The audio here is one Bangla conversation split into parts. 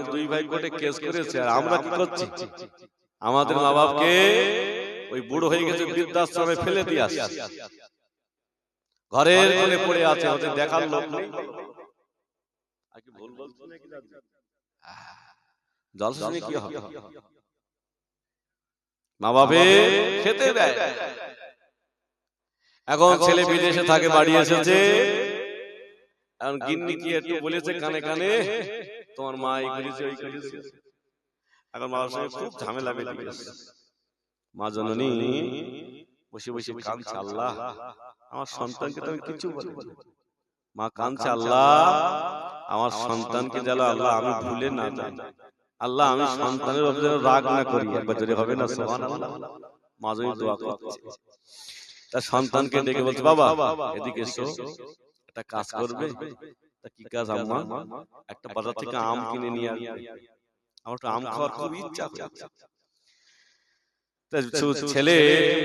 আমাদের দুই ভাই কোর্টে কেস করেছে, আর আমরা কি করছি? আমাদের মা বাপকে ওই বুড়ো হয়ে গেছে বৃদ্ধাশ্রমে ফেলে দিয়ে আসছি, ঘরের কোণে পড়ে আছে, ওদের দেখার লোক নেই। জলসা কি হবে? মা বাপে খেতে দেয়। এখন ছেলে বিদেশে থাকে, বাড়ি এসেছে, এখন গিন্নি কি একটু বলেছে কানে কানে, তোমার মা এই করেছে ওই করেছে। এখন মার সঙ্গে খুব ঝামেলা বেঁধে গেছে। মা জননী বসে বসে কাঁদছে, আল্লাহ আমার সন্তানকে তো আমি কিছু বলিনি। মা কাঁদছে, আল্লাহ আমার সন্তানকে যেন আল্লাহ আমি ভুলে না যাই, আল্লাহ আমি সন্তানের উপর যেন রাগ না করি। একবার জোরে হবে না সুবহানাল্লাহ? মা জননী দোয়া করছে, তার সন্তানকে ডেকে বলছে, বাবা এদিকে এসো, একটা কাজ করবে। তা কি কাজ আম্মা? একটা বাজার থেকে আম কিনে নিয়ে আসবে, আমার তো আম খাওয়ার খুব ইচ্ছা হচ্ছে। ছেলে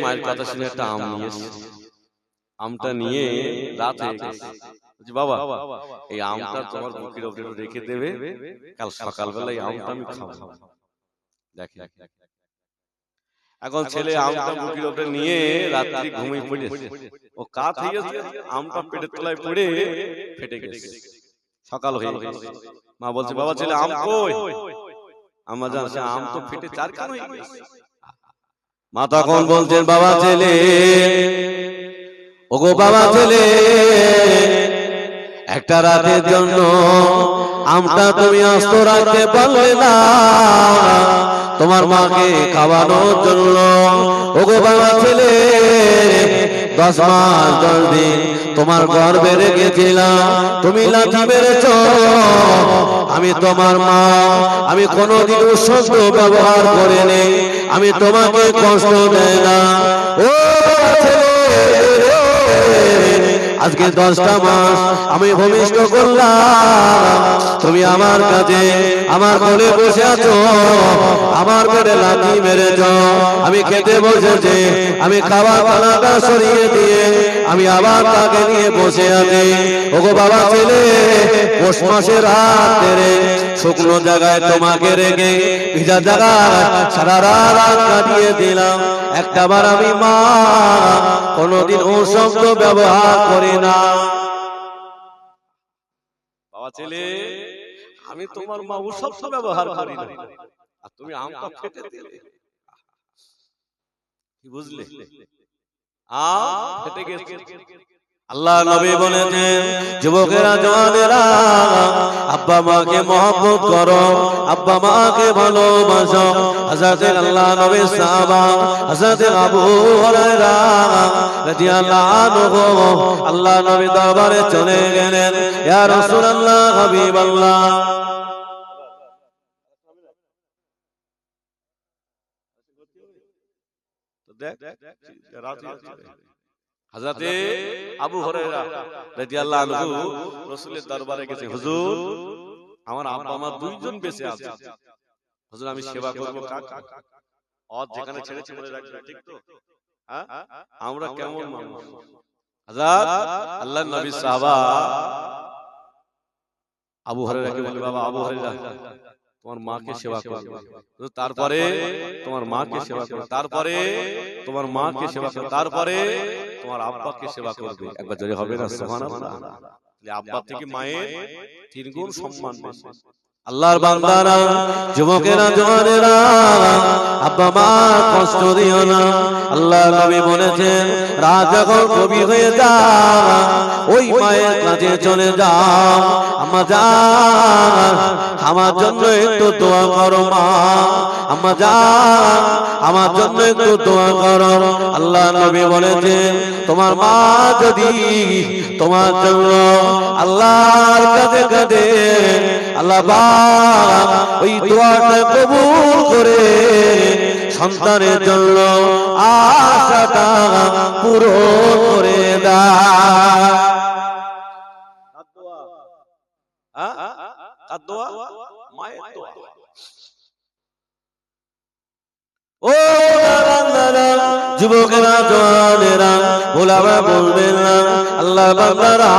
মায়ের কথা শুনে একটা আম নিয়ে এসেছে। আমটা নিয়ে রাত হয়ে গেছে, বাবা এই আমটা তোমার বুকের উপরে রেখে দেবে, কাল সকালবেলা এই আমটা আমি খাবো। দেখে এখন ছেলে আমটা বুকের উপরে নিয়ে রাত্রি ঘুমিয়ে পড়েছে, ও কাত হয়ে গেছে, আমটা পেটের তলায় পড়ে ফেটে গেছে। সকাল হয়ে গেছে, মা বলছে, বাবা ছেলে আম কই? আম্মা জানছে আম তো ফেটে চারখান হয়ে গেছে। মা তখন বলছেন, বাবা ছেলে, ওগো বাবা ছেলে, একটা রাতের জন্য আমটা তুমি আস্ত রাখতে পারলে না তোমার মাকে খাওয়ানোর জন্য। ওগো বাবা ছেলে, 10 মাস 10 দিন তোমার গর্ভে রেখেছিলাম, তুমি লাথি মেরেছ, আমি তোমার মা, আমি কোনোদিন শব্দ ব্যবহার করিনি, আমি তোমাকে কষ্ট দেই না। ও ছেলে, আজকে 10টা মাস আমি ভূমিষ্ঠ করলাম, তুমি আমার কাছে আমার কোলে বসে আছো, আমার পেটে লাথি মেরেছ, আমি খেতে বসেছি, আমি খাবার খানাটা সরিয়ে দিয়ে আমি আবার তাকে নিয়ে বসে আছি। ওগো বাবা ছেলে, পৌষ মাসের রাত তেরে শুকনো জায়গায় তোমাকে রেখে ভিজা জায়গায় সারা রাত কাটিয়ে দিলাম, একটাবার আমি মা কোনদিন ও শব্দ ব্যবহার করি না। বাবা ছেলে, আমি তোমার মা ও শব্দ ব্যবহার করি না, আর তুমি আমটা ফেটে দিলে, কি বুঝলে? আম ফেটে গেছে। আল্লাহ নবী বলেছেন, যুবকেরা জওয়ানেরা আব্বা মাকে মহব্বত করো, আব্বা মাকে ভালোবাসো। হযরত আল্লাহ নবীর সাহাবা হযরত আবু হুরায়রা রাদিয়াল্লাহু আনহু আল্লাহ নবী দরবারে চলে গেলেন, ইয়া রাসূলুল্লাহ, হাবিবাল্লাহ, হযরত আবু হুরায়রা রাদিয়াল্লাহু আনহু রাসূলের দরবারে গেছে, হুজুর আমার আব্বা মা দুইজন বেঁচে আছে, হুজুর আমি সেবা করব কাকে? আর যেখানে ছেড়েছে মনে রাখবেন, ঠিক তো? হ্যাঁ, আমরা কেমন মানুষ? হযরত আল্লাহর নবী সাহাবা আবু হুরায়রাকে বলে, বাবা আবু হুরায়রা, তোমার মাকে সেবা করবে, তারপরে তোমার মাকে সেবা করবে, তারপরে তোমার মাকে সেবা করবে, তারপরে তোমার আব্বাকে সেবা করবে। একবার জোরে হবে না সুবহানাল্লাহ? আব্বা থেকে মায়ের 3 গুণ সম্মান বেশি। আল্লাহর বান্দারা, যুবকেরা জওয়ানেরা, আব্বা মা কষ্ট দিও না। আল্লাহ নবী বলেছেন, রাত যখন কবি হয়ে যায় ওই মায়ের কাছে চলে যাও, আম্মা জান আমার জন্য একটু দোয়া করো, মা আম্মা জান আমার জন্য একটু দোয়া করো। আল্লাহ নবী বলেছেন, তোমার মা যদি তোমার জন্য আল্লাহর কাছে কাঁদে, আল্লাহ পাক ওই দোয়াটা কবুল করে সন্তানের জন্য আশাটা পূরণ করে দেয়। কার দোয়া? মায়ের দোয়া। ও যুবকেরা জওয়ানেরা, ওলামা বলবেন না, আল্লাহ বান্দারা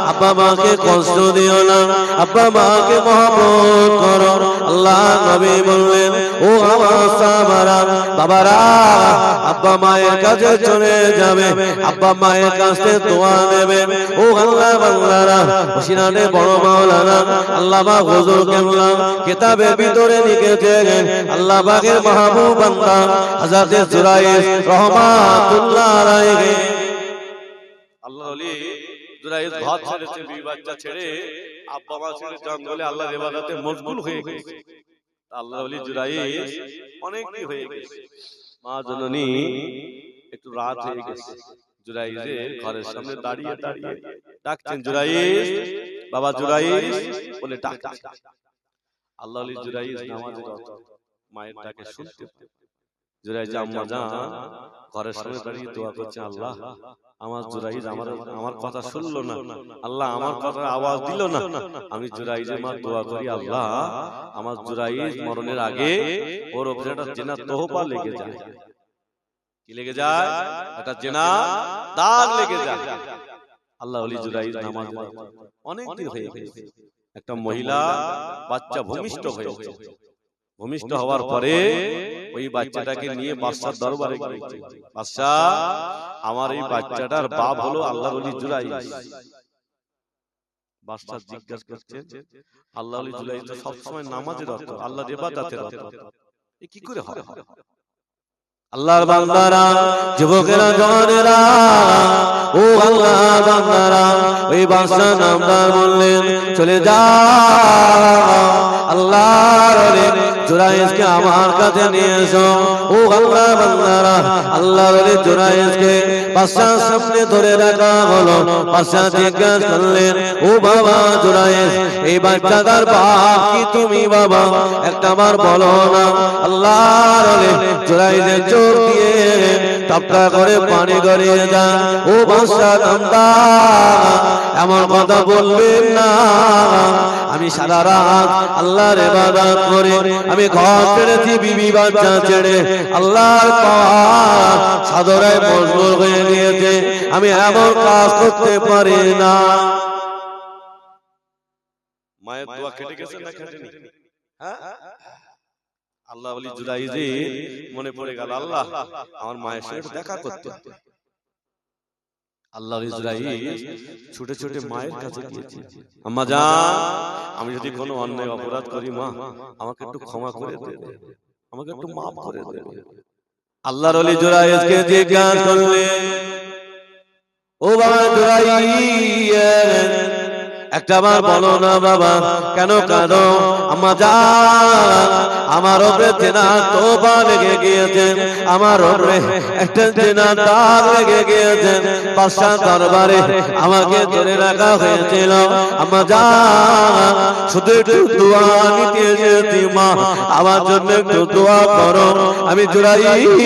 আব্বা মাকে কষ্ট দিও না, আব্বা মাকে মহব্বত নবী বললেন, ও আমার সাহাবারা, বাবারা আব্বা মায়ের কাছে চলে যাবে, আব্বা মায়ের কাছে দোয়া নেবে। ও আল্লাহ বান্দারা, ওসিরানে বড় মাওলানা আল্লামা হুজুর কেবলা কিতাবের ভিতরে লিখেছেন, আল্লাহ পাকের মাহবুব বান্দা হযরত জুরাইজ রাহমাতুল্লাহ আলাইহি, আল্লাহর ওলি জুরাইজ ঘর ছেড়েছে, বিবি বাচ্চা ছেড়ে, আব্বা মা ছেড়ে জঙ্গলে আল্লাহর ইবাদতে মশগুল হয়ে গেছে। আল্লাহর ওলি জুরাইজ অনেক কি হয়ে গেছে, মা জননী একটু রাত হয়ে গেছে, জুরাইজের ঘরের সামনে দাঁড়িয়ে দাঁড়িয়ে ডাকছেন, জুরাইজ, বাবা জুরাইজ বলে ডাকছেন। আল্লাহর ওলি জুরাইজ নামাজে রত, মায়ের ডাকে শুনতে পায়। জুরাইজ আম্মা জান ঘরের সামনে দাঁড়িয়ে দোয়া করছে, আল্লাহ আমার জুরাইজ আমার কথা শুনলো না, আল্লাহ আমার কথা আওয়াজ দিল না। আমি জুরাইজের মা দোয়া করি, আল্লাহ আমার জুরাইজ মরণের আগে ওর উপরে একটা জিনা তোহফা লেগে যায়। কি লেগে যায়? একটা জিনা দাগ লেগে যায়। আল্লাহ ওলি জুরাইজ নামাজ অনেক দিন হয়ে গেছে, একটা মহিলা বাচ্চা ভূমিষ্ঠ হয়েছে। ভূমিষ্ঠ হওয়ার পরে ওই বাচ্চাটাকে নিয়ে বাদশার দরবারে গিয়েছে, বাদশাহ আমার এই বাচ্চাটার বাপ হলো আল্লাহর ওলি জুরাইজ। বাদশাহ জিজ্ঞাসা করছে, আল্লাহর ওলি জুরাইজ তো সবসময় নামাজের রত, আল্লাহর ইবাদতের রত, এ কি করে হয়? আল্লাহর বান্দারা, যুবকেরা, জওয়ানেরা, ও আল্লাহর বান্দারা, ওই বাদশা নামদার বললেন, চলে যাও, আল্লাহর ওলি জুরাইজকে আমার কাছে নিয়ে এসো। ও আল্লাহর বান্দারা, আল্লাহর ওলি জুরাইজকে বাদশার সামনে ধরে রাখা হলো। বাদশা জিজ্ঞাসা করলেন, ও বাবা জুরাইজ, এই বাচ্চাটার বাপ কি তুমি বাবা? একটাবার বলো না। আল্লাহর ওলি জুরাইজের চোখ দিয়ে টপকা করে পানি গড়িয়ে যায়। ও বাদশা নামদার, এমন কথা বলবেন না, আমি সারা রাত আল্লাহর ইবাদত করে আমি ঘর ছেড়েছি, বিবি বাচ্চা ছেড়ে আল্লাহর পাওয়ার সাদরায় মশগুল হয়ে গিয়েছে, আমি এমন কাজ করতে পারি না। মায়ের দোয়া কেটে গেছে না কেটেনি? হ্যাঁ, আল্লাহ ওলি জুরাইজি মনে পড়ে গেল, আল্লাহ আমার মায়ের সাথে দেখা করতে। আল্লাহ ইসরাইল ছুটে ছুটে মায়ের কাছে গিয়েছে, আম্মা জান আমি যদি কোনো অন্যায় অপরাধ করি মা আমাকে একটু ক্ষমা করে দেবে, আমাকে একটু মাফ করে দেবে। আল্লাহর ওলি জুরাইজকে জিজ্ঞাসা করলেন, ও বাবা জুরাইজ, একটাবার বলো না বাবা, কেন কাঁদো? আম্মা জান আমার উপরে জেনা তোবা লেগে গিয়েছে, আমার উপরে একটা জেনা দাগ লেগে গিয়েছে, বাদশা দরবারে আমাকে ধরে রাখা হয়েছিল। আম্মা জান শুধু একটু দোয়া নিতে এসেছি মা, আমার জন্য একটু দোয়া করো। আমি জুরাইজ,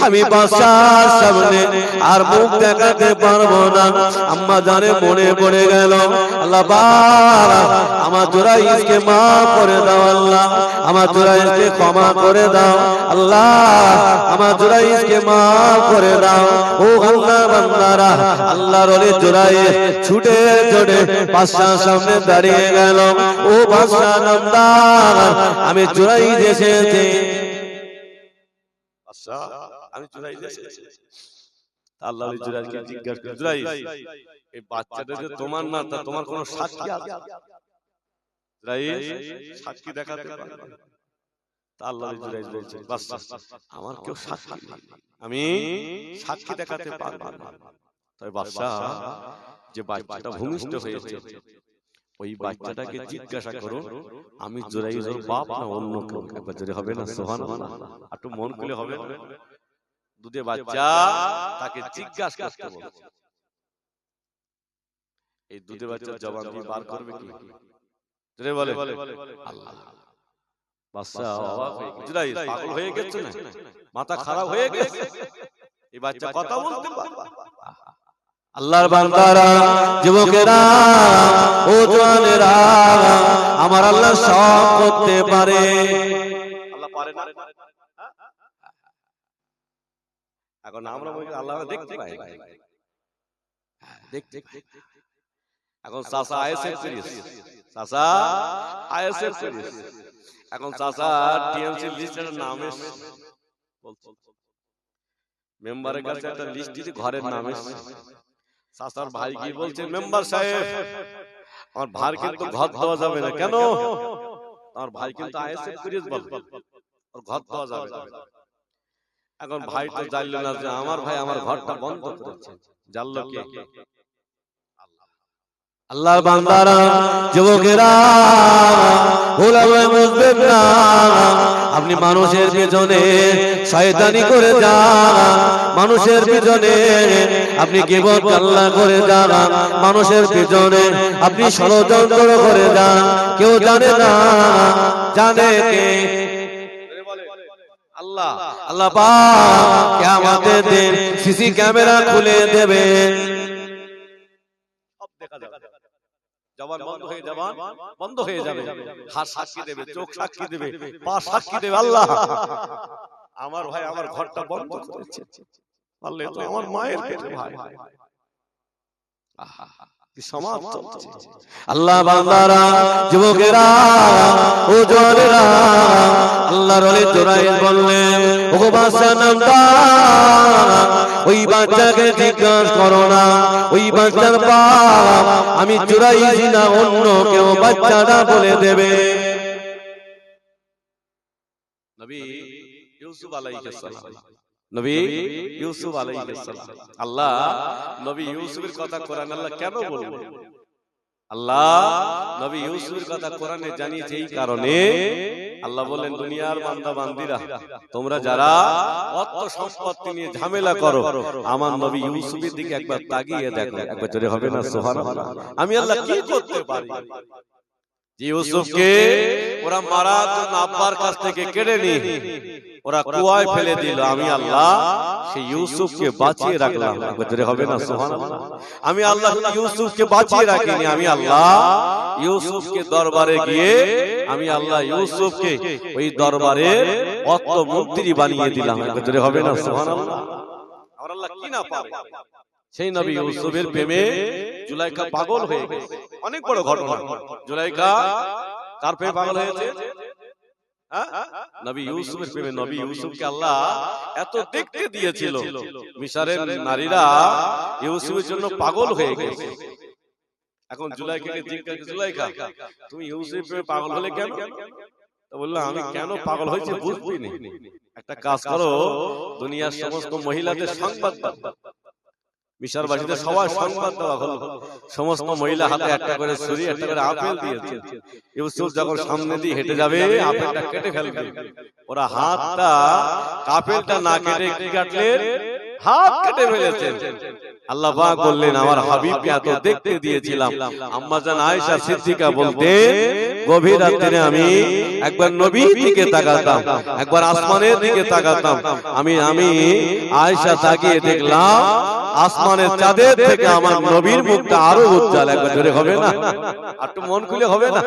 আমি বাদশার সামনে আর মুখ দেখাতে পারবো না। আম্মা জানে মনে পড়ে গেল, আল্লাহ পাক আমার জুরাইজকে মাফ করে দাও, আল্লাহ আমার জুরাইজকে ক্ষমা করে দাও, আল্লাহ আমার জুরাইজকে মাফ করে দাও। ও আল্লাহ বান্দারা, আল্লাহর ওলি জুরাইজ ছুটে ছুটে বাদশার সামনে দাঁড়িয়ে গেল, ও বাদশা নামদার আমি জুরাইজ এসেছি, বাদশা আমি জুরাইজ এসেছি। আল্লাহ ওলি জুরাইজকে জিজ্ঞাসা করে, জুরাইজ এই বাচ্চাটা যে তোমার না, তা তোমার কোনো সাক্ষী আছে? জুরাইজ সাক্ষী দেখাতে পারবে? আল্লাহ ওলি জুরাইজ বলছেন, বাদশা আমার কেউ সাক্ষী নেই, আমি সাক্ষী দেখাতে পারবো না। তবে বাদশা যে বাচ্চাটা ভূমিষ্ঠ হয়েছে ওই বাচ্চাটাকে জিজ্ঞাসা করো আমি জুরাইজের বাপ না অন্য কেউ। একবার জোরে হবে না সুবহানাল্লাহ? একটু মন খুলে হবে না? দুধে বাচ্চা তাকে জিজ্ঞাসা করতে বলছে, এই দুধে বাচ্চার জবান দিয়ে বার করবে কি? জোরে বলে আল্লাহ। বাদশা অবাক হয়ে গেছে, জুরাইজ পাগল হয়ে গেছে না, মাথা খারাপ হয়ে গেছে, এই বাচ্চা কথা বলতে পারবে? আল্লাহর বান্দারা, যুবকেরা, ও জওয়ানেরা, আমার আল্লাহ সব করতে পারে। আল্লাহ পারে না? এখন আমরা বলি আল্লাহ দেখতে পাই, দেখতে এখন চাচা আইএসএফ করিস, চাচা আইএসএফ করিস, এখন চাচা টিএমসি লিস্টের নাম এসেছে, মেম্বারের কাছে একটা লিস্ট দিতে ঘরের নাম এসেছে। চাচার ভাই কি বলছে, মেম্বার সাহেব আমার ভাই কিন্তু ঘর দেওয়া যাবে না। কেন? আমার ভাই কিন্তু আইএসএফ পুলিশ বল, ওর ঘর দেওয়া যাবে না। এখন ভাই তো জানল না যে আমার ভাই আমার ঘরটা বন্ধ করেছে। জানলো কে? আল্লাহর বান্দারা, যুবকেরা, ওলামায়ে মুসলিম না, আপনি মানুষের পেছনে শয়তানি করে যান, মানুষের পেছনে আপনি গীবত আল্লাহ করে যান, মানুষের পেছনে আপনি ষড়যন্ত্র করে যান। কেউ জানে না, জানে কে? আল্লাহ। আল্লাহ পাক কিয়ামতের দিন সিসি ক্যামেরা খুলে দেবে। জবান বন্ধ হয়ে জবান বন্ধ হয়ে যাবে, হাত সাক্ষী দেবে, চোখ সাক্ষী দেবে, পা সাক্ষী দেবে। আল্লাহ আমার ভাই আমার ঘরটা বন্ধ করেছে, বললে তো আমার মায়ের পেটে ভাই। কি সমাজ চলছে। আল্লাহ বান্দারা, যুবকেরা, ও জওয়ানেরা, আল্লাহর ওলি জুরাইজ বললেন, ও বাদশা নামদার, ওই বাচ্চাকে জিজ্ঞাসা করো না ওই বাচ্চার বাপ আমি জুরাইজ না অন্য কেউ, বাচ্চাটা বলে দেবে। নবী ইউসুফ আলাইহিস সালাম, নবী ইউসুফ আলাইহিস সালাম, আল্লাহ নবী ইউসুফের কথা কোরআন আল্লাহ কেন বললেন? আল্লাহ নবী ইউসুফের কথা কোরআনে জানিয়েছে এই কারণে। আল্লাহ বলেন, দুনিয়ার বান্দা বান্দিরা, তোমরা যারা অর্থ সম্পত্তি নিয়ে ঝামেলা করো, আমার নবী ইউসুফের দিকে একবার তাকিয়ে দেখো। একবার জোরে হবে না সুবহানাল্লাহ? আমি আল্লাহ কি করতে পারি? ইউসুফকে ওরা মারার জন্য আব্বার কাছ থেকে কেড়ে নিয়ে ওরা কুয়ায় ফেলে দিল, আমি আল্লাহ সেই ইউসুফকে বাঁচিয়ে রাখলাম। একবার হবে না সুবহানাল্লাহ? আমি আল্লাহ ইউসুফকে বাঁচিয়ে রাখিনি, আমি আল্লাহ ইউসুফকে দরবারে গিয়ে আমি আল্লাহ ইউসুফকে ওই দরবারের অত মন্ত্রী বানিয়ে দিলাম। একবার হবে না সুবহানাল্লাহ? আমার আল্লাহ কি না পারে? সেই নবী ইউসুফের প্রেমে জুলাইখা পাগল হয়ে গেছে। অনেক বড় ঘটনা। জুলাইখা কার প্রেমে পাগল হয়েছে? নবী ইউসুফের প্রেমে। নবী ইউসুফকে আল্লাহ এত দেখতে দিয়েছিল, মিশরের নারীরা ইউসুফের জন্য পাগল হয়ে গেছে। এখন জুলাইখাকে জিজ্ঞাসা, জুলাইখা তুমি ইউসুফের প্রেমে পাগল হলে কেন? তো বললো, আমি কেন পাগল হয়েছি বুঝবি না। একটা কাজ করো, দুনিয়ার সমস্ত মহিলাদের সংবাদ দাও। মিশরবাসীতে সবাই সংবাদ দেওয়া হলো, সমস্ত মহিলা হাতে একটা করে ছুরি, একটা করে আপেল দিয়েছে। ইউসুফ যখন সামনে দিয়ে হেঁটে যাবে, আপেলটা কেটে ফেলবে। ওরা হাতটা, আপেলটা না কেটে কি কাটলেন? হাত কেটে ফেলেছেন। আল্লাহ পাক বললেন, আমার হাবিবকে এত দেখতে দিয়েছিলাম। আম্মা জান আয়েশা সিদ্দিকা বলতেন, গভীর রাতে আমি একবার নবীর দিকে তাকাতাম, একবার আসমানের দিকে তাকাতাম। আমি আয়েশা তাকিয়ে দেখলাম আসমানের চাঁদের থেকে আমার নবীর মুখটা আরো উজ্জ্বল। একবার জোরে হবে না? একটু মন খুলে হবে না?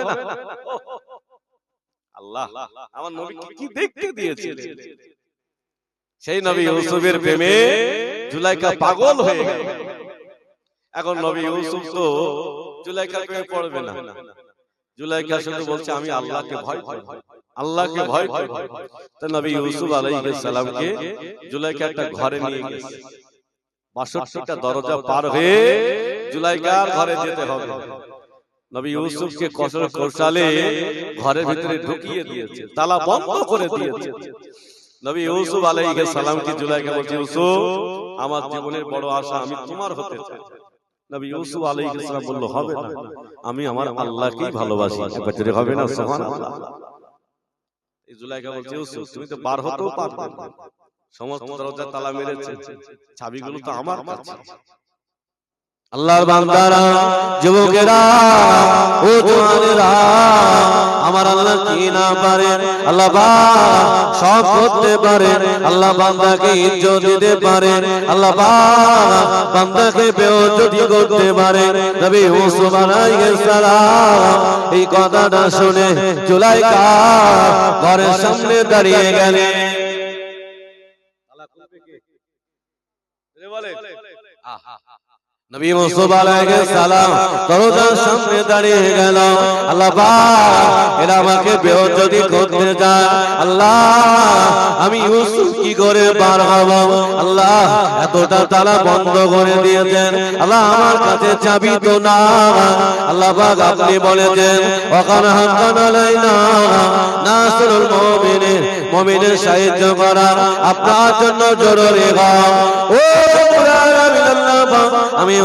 আল্লাহ আমার নবীকে কি দেখতে দিয়েছিল। সেই নবী ইউসুফের প্রেমে জুলাইখা পাগল হয়ে গেল। এখন নবী ইউসুফ তো জুলাইখার প্রেমে পড়বে না। জুলাইখা শুধু বলছে, আমি আল্লাহকে ভয় করি, আল্লাহকে ভয় করি। তো নবী ইউসুফ আলাইহিস সালামকে জুলাইখা একটা ঘরে নিয়ে গেছে। ৬২টা দরজা পার হয়ে জুলাইখার ঘরে যেতে হবে। নবী ইউসুফকে কৌশলে ঘরের ভিতরে ঢুকিয়ে দিয়েছে, তালা বন্ধ করে দিয়েছে। নবী ইউসুফ আলাইহিস সালামকে জুলাইখা বলছে, ইউসুফ আমার জীবনের বড় আশা, আমি তোমার হতে চাই। নবী ইউসুফ আলাইহিস সালাম বলল, হবে না, আমি আমার আল্লাহকেই ভালোবাসি। একবার জোরে হবে না সুবহানাল্লাহ? এই জুলাইখা বলছে, ইউসুফ তুমি তো বার হতেও পারবে না, সমস্ত দরজা তালা মেরেছে, চাবিগুলো তো আমার কাছে। আল্লাহর বান্দারা, যুবকেরা, ও জওয়ানেরা, আমার আল্লাহ কি না পারেন? আল্লাহ পাক সব করতে পারেন। আল্লাহ বান্দাকে ইজ্জত দিতে পারেন, আল্লাহ পাক বান্দাকে বেইজ্জতি করতে পারেন। নবী ইউসুফ আলাইহিস সালাম এই কথাটা শুনে জুলাইখা ঘরের সামনে দাঁড়িয়ে গেলেন। নবী মুস্তাফা আলাইহিস সালাম দরজার সামনে দাঁড়িয়ে গেল। আল্লাহ পাক এরা আমাকে বেইজ্জতি করতে চায়, আল্লাহ আমি ইউসুফ কি করে বার হব? আল্লাহ এতটা তালা বন্ধ করে দিয়েছেন, আল্লাহ আমার কাছে চাবি তো না। আল্লাহ পাক আপনি বলেছেন ওয়াকানা হাক্কান আলাইনা নাসরুল মুমিনিন, মুমিনের সাহায্য করা আপনার জন্য জরুরি। ও আমি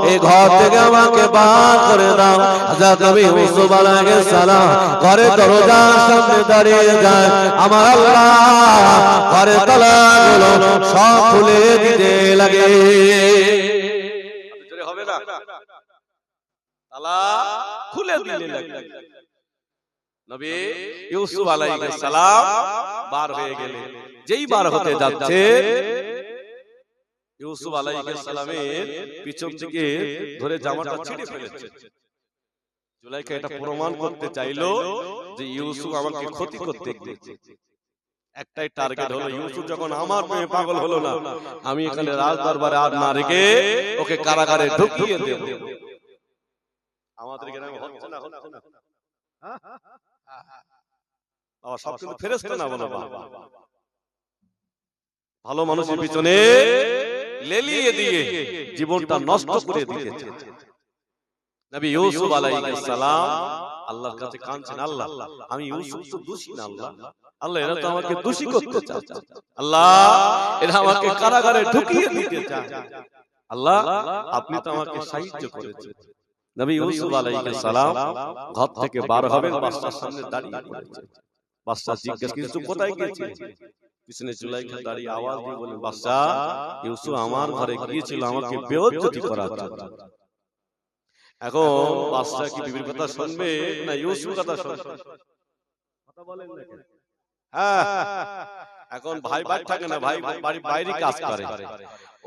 এই ঘর থেকে আমাকে বার করে দাও। হযরত নবী ইউসুফ আলাইহিস সালাম ঘরে দরজার সামনে দাঁড়িয়ে যায়। আমার আল্লাহ ঘরে তালাগুলো সব খুলে দিতে লাগে। হবে না, তালা খুলে দিতে লাগে। নবী ইউসুফ আলাইহিস সালাম বার হয়ে গেলেন। যেই বার হতে যাচ্ছে ইউসুফ আলাইহিস সালামের পিছন থেকে ধরে জামাটা ছিঁড়ে ফেলেছে। জুলাইখা এটা প্রমাণ করতে চাইলো যে ইউসুফ আমাকে ক্ষতি করতে গিয়েছে। একটাই টার্গেট হলো, ইউসুফ যখন আমার প্রেমে পাগল হলো না, আমি এখানে রাজ দরবারে আর না রেখে ওকে কারাগারে ঢুকিয়ে দেব। আমাদের গ্রামে হচ্ছে না, হচ্ছে না। বাবা সব কিন্তু ফেরেশতা না বলো, বাবা ভালো মানুষের পিছনে লেলিয়ে দিয়ে জীবনটা নষ্ট করে দিয়েছে। নবী ইউসুফ আলাইহিস সালাম আল্লাহর কাছে কাঁদছেন, আল্লাহ আমি ইউসুফ তো দোষী না, আল্লাহ আল্লাহ এরা তো আমাকে দোষী করতে চাচ্ছে, আল্লাহ এরা আমাকে কারাগারে ঢুকিয়ে দিতে চায়, আল্লাহ আপনি তো আমাকে সাহায্য করেছেন। নবী ইউসুফ আলাইহিস সালাম ঘর থেকে বার হবেন, বাদশার সামনে দাঁড়িয়ে পড়েছেন। বাদশা জিজ্ঞেস করছে কোথায় গিয়েছিল? পিছনে জুলাইখা দাঁড়িয়ে আওয়াজ দিয়ে বলেন, বাদশা ইউসুফ আমার ঘরে গিয়েছিল আমাকে বেইজ্জতি করার জন্য। এখন বাদশা কি বিবির কথা শুনবে না ইউসুফের কথা শুনবে? কথা বলেন না কেন? হ্যাঁ, এখন ভাই ভাই থাকে না, ভাই বাড়ি বাইরে কাজ করে।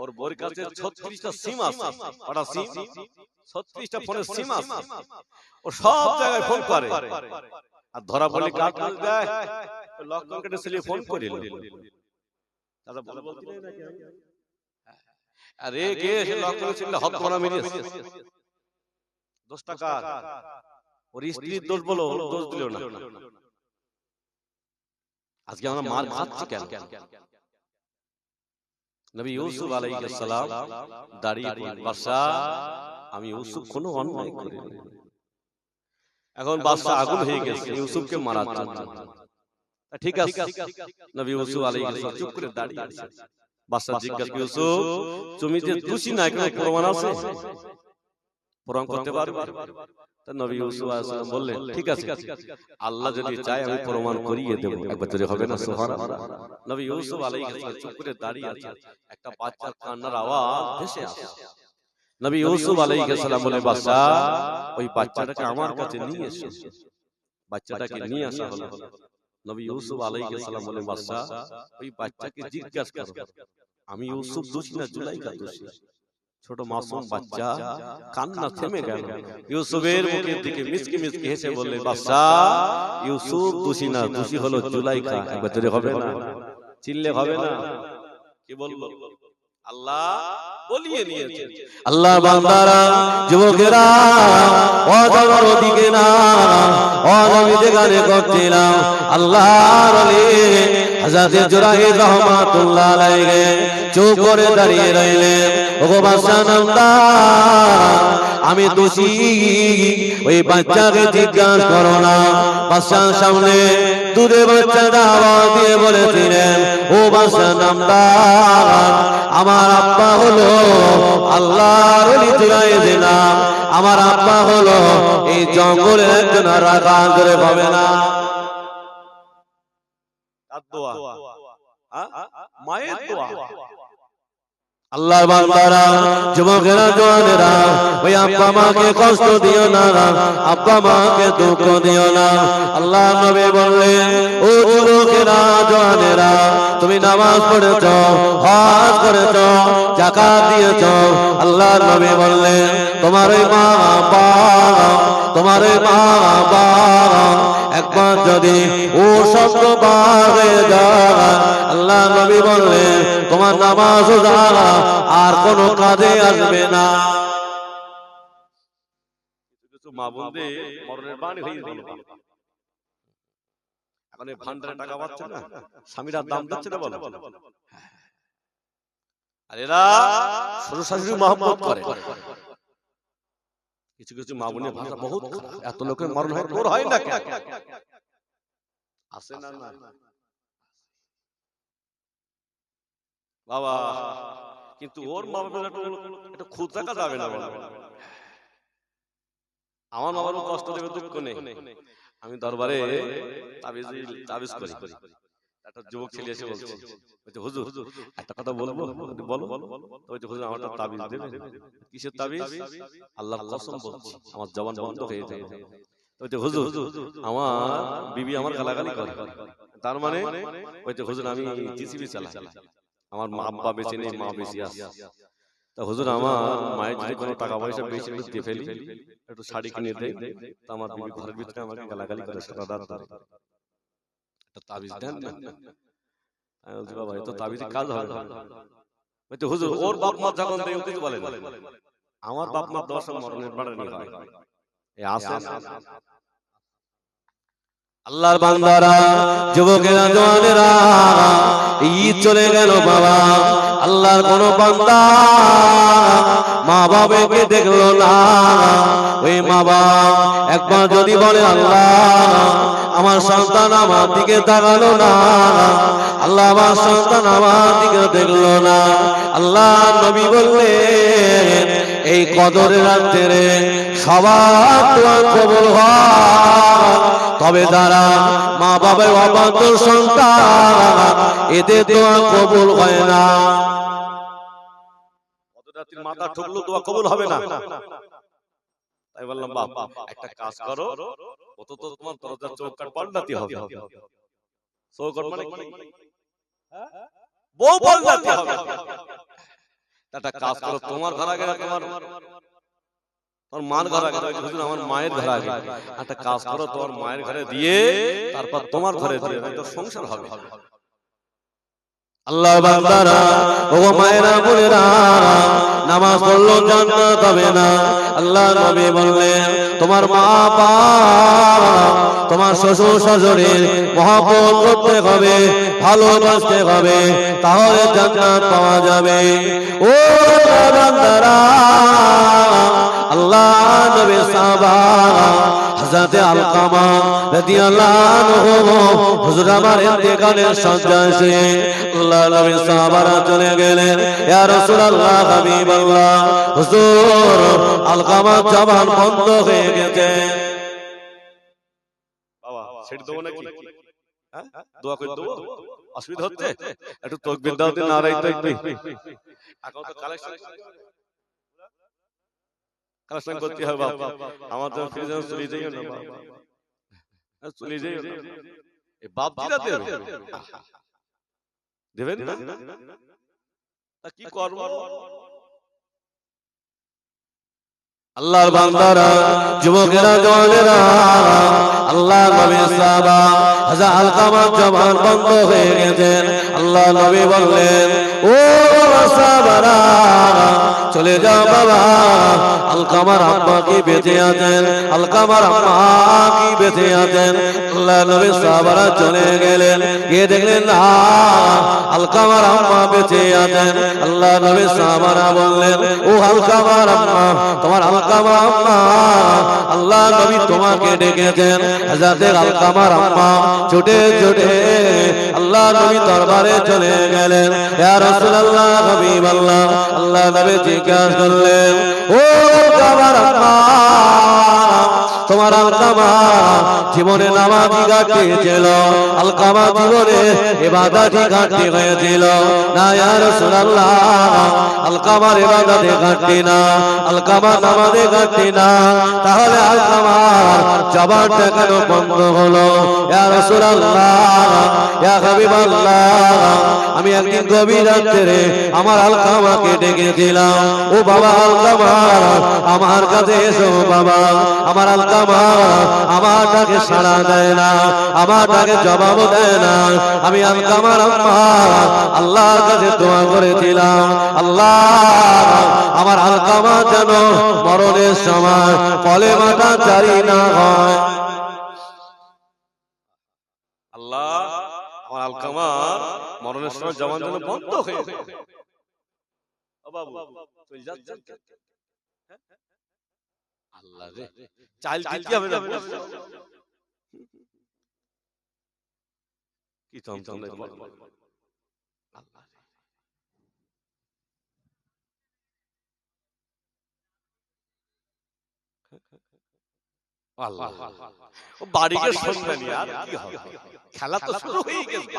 ওর বোর কাছে 36টা সিম আছে। ওটা সিম 36টা ফোনের সিম আছে। ও সব জায়গায় ফোন করে। আর ধরা পড়লে কাট করে দেয়, লকডাউন কেটে ছেলে ফোন করিল। দাদা বলে বলতে নাই নাকি? আরে কে সে লকডাউন ছিল হত করা মেরেছে। 10 টাকা ওর স্ত্রীর দোষ বলো, দোষ দিল না। আজকে আমরা মার খাচ্ছি কেন? নবী ইউসুফ আলাইহিস সালাম দাঁড়িয়ে বলেন, বাদশা আমি ইউসুফ কোনো অন্যায় করিনি। এখন বাদশা আগুন হয়ে গেছে ইউসুফকে মারার জন্য। ঠিক আছে, নবী ইউসুফ আলাইহিস সালাম চুপ করে দাঁড়িয়ে আছেন। বাদশা জিজ্ঞাসা করে, ইউসুফ তুমি যে দোষী না, কোনো প্রমাণ আছে? প্রমাণ করতে পারবে? নবী ইউসুফ আলাইহিস সালাম বললেন, ঠিক আছে আল্লাহ যদি চায় আমি প্রমাণ করিয়ে দেব। একবার যদি হবে না সুবহানাল্লাহ। নবী ইউসুফ আলাইহিস সালাম চুপ করে দাঁড়িয়ে আছেন। একটা বাচ্চার কান্নার আওয়াজ ভেসে আসে। নবী ইউসুফ আলাইহিস সালাম বলে, বাদশা ওই বাচ্চাটাকে আমার কাছে নিয়ে এসো। বাচ্চাটাকে নিয়ে আসা হলো। নবী ইউসুফ আলাইহিস সালাম বলে, বাদশা ওই বাচ্চাকে জিজ্ঞাসা করো আমি ইউসুফ দোষী না জুলাইখা দোষী? ছোট মাসুম বাচ্চা কান্না থেমে গেল। ইউসুফের মুখের দিকে মিসকি মিসকি হেসে বললেন, বাদশা ইউসুফ দোষী না, দোষী হলো জুলাইখা। একবার যদি হবে না, চিল্লে হবে না। কি বলবো? আল্লাহ বলিয়ে নিয়েছে। আল্লাহ বান্দারা যুবকেরা অজগর দিকে না অনবী যেখানে করছিলাম আল্লাহর ওলি হযরত জুরাইর রহমাতুল্লাহ আলাইহি চুপ করে দাঁড়িয়ে রইলেন। ওগো বাদশা নামদার আমি দোষী, ওই বাচ্চাকে জিজ্ঞাসা করো না। বাদশার সামনে দুধে বাচ্চাটা আওয়াজ দিয়ে বলেছিলেন, ও বাদশা নামদার আমার আব্বা হলো আল্লাহর ওলি জুরাইর নাম, আমার আব্বা হলো এই জঙ্গলের একজন রাজা। ধরে পাবে না দোয়া, মায়ের দোয়া। আল্লাহর বান্দারা যুবকেরা জওয়ানেরা ওই আব্বা মাকে কষ্ট দিও না, আব্বা মাকে দুঃখ দিও না। আল্লাহ নবী বললেন, ও যুবকেরা জওয়ানেরা তুমি নামাজ পড়েছো, হজ করেছো, যাকাত দিয়েছো। আল্লাহর নবী বললেন, তোমার ওই মা বাবা, তোমার ওই মা বাবা একবার যদি ও শব্দ বার হয়ে যায়, আল্লাহ নবী বললেন তোমার নামাজ আর কোনো কাজে আসবে না। কিছু মা বোনদের মরণের বাণী হয়ে গেল, এখন এই ভান্ডারে টাকা পাচ্ছে না, স্বামীরা দাম দিচ্ছে না বলো, আর এরা শ্বশুর শাশুড়ি মহব্বত করে। কিছু কিছু মা বোনের ভাষা বহুত খারাপ, এত লোকের মরণ হয় তোর হয় না কেন? আসে না না বাবা, কিন্তু ওর মা বাবার একটু খুদ রাখা যাবে না বাবা। আমার বাবারও কষ্ট দেবে, দুঃখ নেই। আমি দরবারে তাবিজ করি, একটা যুবক ছেলে এসে বলছে হুজুর একটা কথা বলবো, বলো। হুজুর আমার একটা তাবিজ দেবে। কিসের তাবিজ? আল্লাহর কসম বলছি আমার জবান বন্ধ হয়ে যাবে। হুজুর আমার বিবি আমার গালাগালি করে, তার মানে হুজুর আমি জিসিবি চালাই, আমার মা আব্বা বেঁচে নেই, মা বেশি আছে। তা হুজুর আমার মায়ের যদি কোনো টাকা পয়সা বেশি দিয়ে ফেলি, একটু শাড়ি কিনে দেয়, তা আমার বিবি ঘরের ভিতরে আমাকে গালাগালি করে সারা রাত ধরে। একটা তাবিজ দেন না। আমি বলছি বাবা এ তো তাবিজে কাজ হবে না। হুজুর ওর বাপ মা যখন দেয় কিছু বলে না, আমার বাপ মা 10 মরণের বাড়ানি হয়। এই আসে আল্লাহর বান্দারা, যুবকেরা, জওয়ানেরা, ঈদ চলে গেল বাবা, আল্লাহর কোন বান্দা মা বাবাকে দেখলো না। ওই মা বাবা একবার যদি বলে আল্লাহ আমার সন্তান আমার দিকে তাকালো না, আল্লাহ আমার সন্তান আমার দিকে দেখলো না, আল্লাহ নবী বললেন এই কদরের রাত্রে সবার দোয়া কবুল হয়, তবে যারা মা বাবার অবান্তর সন্তান এদের দোয়া কবুল হয় না। রাতের মাথা ঠুকলো দোয়া কবুল হবে না। তাই বললাম বাপ একটা কাজ করো, অত তো তোমার দরজার চৌকাট পাল্টাতে হবে। চৌকাট মানে কি? বউ পাল্টাতে হবে। একটা কাজ করো, তোমার ঘর আগে তোমার মার ঘর আগে, হুজুর আমার মায়ের ঘর আগে, একটা কাজ করো তোমার মায়ের ঘরে দিয়ে তারপর তোমার ঘরে দিয়ে, তো সংসার হবে। আল্লাহ বান্দারা, ও মায়েরা বোনেরা, নামাজ পড়লো জান্নাত হবে না। আল্লাহ নবী বললেন তোমার মা বাবা তোমার শ্বশুর শাশুড়ির মহব্বত করতে হবে, ভালোবাসতে হবে, তাহলে জান্নাত পাওয়া যাবে। ও বান্দারা, আল্লাহ নবী সাহাবা হযরতে আলকামা রাদিয়াল্লাহু আনহু হুজুর আমার ইন্তেকালের শয্যায় আল্লাহ নবী সাহাবারা চলে গেলেন, ইয়া রাসূলুল্লাহ হাবিবাল্লাহ হুজুর আলকামা জবান বন্ধ হয়ে গেছে। বাবা ছেড়ে দেবো নাকি? হ্যাঁ দোয়া করে দেবো, অসুবিধা হচ্ছে? একটু তাকবীর দাও দিন, নারায়ে তাকবীর। এখন তো কালেকশন করতে হবে বাবা, আমাদের ফিরে চলে যাই না বাবা, চলে যাই না। এই বাপ জিরা দেবেন না, কি করব? আল্লাহর বান্দারা, যুবকেরা, জওয়ানেরা, আল্লাহ নবী সাহাবা হযরত আলকামা জবান বন্ধ হয়ে গেছেন। আল্লাহ নবী বললেন ও সাহাবারা চলে যাও বাবা, আলকামার আম্মা কি বেঁচে আছেন, আলকামার আম্মা কি বেঁচে আছেন। আল্লাহ নবী সাহাবারা চলে গেলেন, গিয়ে দেখলেন না আলকামার আম্মা বেঁচে আছেন। আল্লাহ নবী সাহাবারা বললেন ও আলকামার আম্মা, তোমার আলকামা আম্মা, আল্লাহ নবী তোমাকে ডেকেছেন। হযরত আলকামার আম্মা ছুটে ছুটে আল্লাহ নবী দরবারে চলে গেলেন, ইয়া রাসূলুল্লাহ হাবিবাল্লাহ। আল্লাহ নবী জিজ্ঞাসা করলেন ও আলকামার আম্মা, তোমার আলকামা জীবনে নামাজি ঘাটতি ছিল, আলকামা জীবনে ইবাদতি ঘাটতি হয়েছিল না? ইয়া রাসূলুল্লাহ আলকামার ইবাদতে ঘাটতি না, আলকামার নামাজে ঘাটতি না, তাহলে আলকামার জবানটা কেন বন্ধ হলো? ইয়া রাসূলুল্লাহ, ইয়া হাবিবাল্লাহ, আমি একদিন গভীর রাত্রে আমার আলকামাকে ডেকেছিলাম, ও বাবা আলকামা আমার কাছে এসো বাবা, আমার আলকামা আলকামা আমার ডাকে সাড়া দেয় না, আমার ডাকে জবাব দেয় না। আমি আলকামার আম্মা আল্লাহর কাছে দোয়া করেছিলাম, আল্লাহ আমার আলকামা যেন মরণের সময় কলেমাটা জারি না হয়। আল্লাহ আমার আলকামার মরণের সময় জবান যেন বন্ধ হয়ে যায়। ও বাবু চলে যাচ্ছেন কেন? আল্লাহ রে, চাইল দিতে হবে না কি চমচম রে আল্লাহ রে। আল্লাহ ও বাড়িকে শুনবেনি আর কি হবে, খেলা তো শুরু হয়ে গেছে।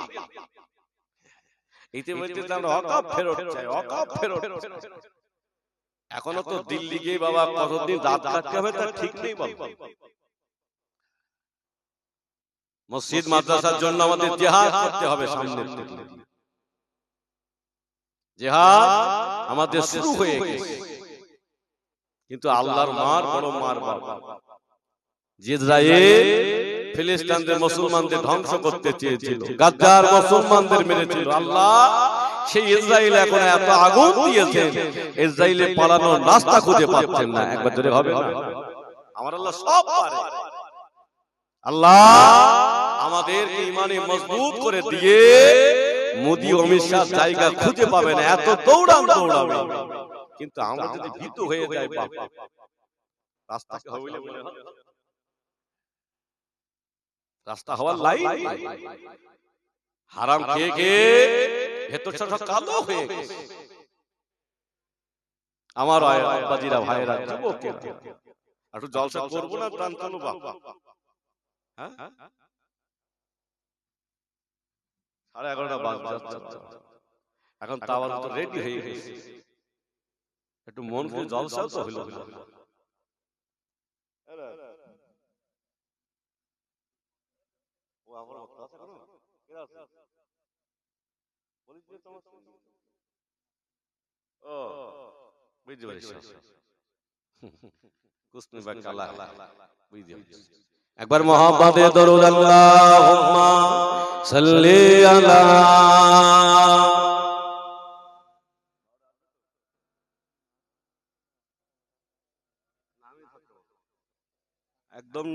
ইতিমধ্যে আমরা অকাপ ফেরত চাই, অকাপ ফেরত। এখনো তো দিল্লি গিয়ে বাবা কতদিন রাত কাটতে হবে তার ঠিক নেই বাবা। মসজিদ মাদ্রাসার জন্য আমাদের জিহাদ করতে হবে, সামনে জিহাদ আমাদের শুরু হয়ে গেছে। কিন্তু আল্লাহর মার বড় মার বাবা জিবরাইল ফিলিস্তিনের মুসলমানদের ধ্বংস করতে চেয়েছিল, গাদ্দার মুসলমানদের মেরেছিল। আল্লাহ সেই ইসরাইল এখন এত আগুন দিয়েছে, ইসরাইলে পালানোর রাস্তা খুঁজে পাচ্ছেন না। একবার ধরে হবে না, আমার আল্লাহ সব পারে। আল্লাহ আমাদের ঈমানে মজবুত করে দিয়ে মোদি অমিত শাহ জায়গা খুঁজে পাবে না, এত দৌড়াবে। কিন্তু আমরা যদি ভীত হয়ে যাই বাবা, রাস্তা হইলে বলে রাস্তা হওয়ার লাইন হারাম খেয়ে খেয়ে ভেতর সব কালো হয়ে গেছে। আমার আব্বাজিরা ভাইরা যুবকেরা একটু জলসা করবো না, প্রাণ কালো বাবা। হ্যাঁ 11:30 বাজে, এখন তাওয়ার তো রেডি হয়ে গেছে, একটু মন করে জলসাও তো হইল না। একবার মোহাম্মদে দরুদ আল্লাহুম্মা সাল্লি আলা একদম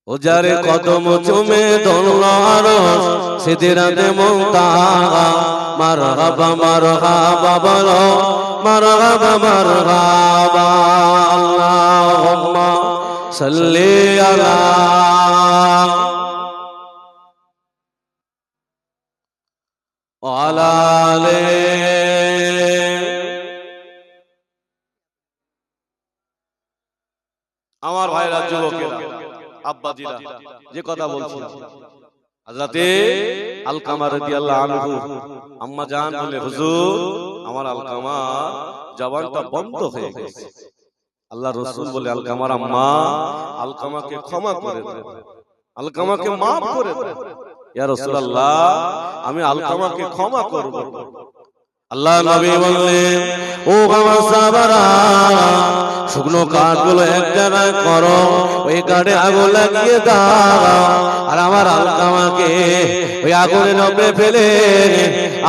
ওজারে কদম চুমে ধরল আরশ সিদরাতে মুনতাহা, মারহাবা মারহাবা বলো, মারহাবা মারহাবা। আল্লাহুম্মা সাল্লি আলা ওয়ালা আলি। আমার ভাইরা যুবকেরা আব্বাজিরা যে কথা বলছি, হযরতে আলকামা রাদিয়াল্লাহু আনহু আম্মা জান বলে, হুজুর আমার আলকামা জবানটা বন্ধ হয়ে গেছে। আল্লাহ রাসূল বলে, আলকামার আম্মা আলকামাকে ক্ষমা করে দেন, আলকামাকে maaf করে দেন। ইয়া রাসূলুল্লাহ আমি আলকামাকে ক্ষমা করব। আল্লাহ নবী বললেন, ও আমার সাহাবারা, শুকনো কাঠগুলো এক জায়গায় করো, ওই কাঠে আগুন লাগিয়ে দাও, আর আমার আলকামাকে ওই আগুনের উপরে ফেলে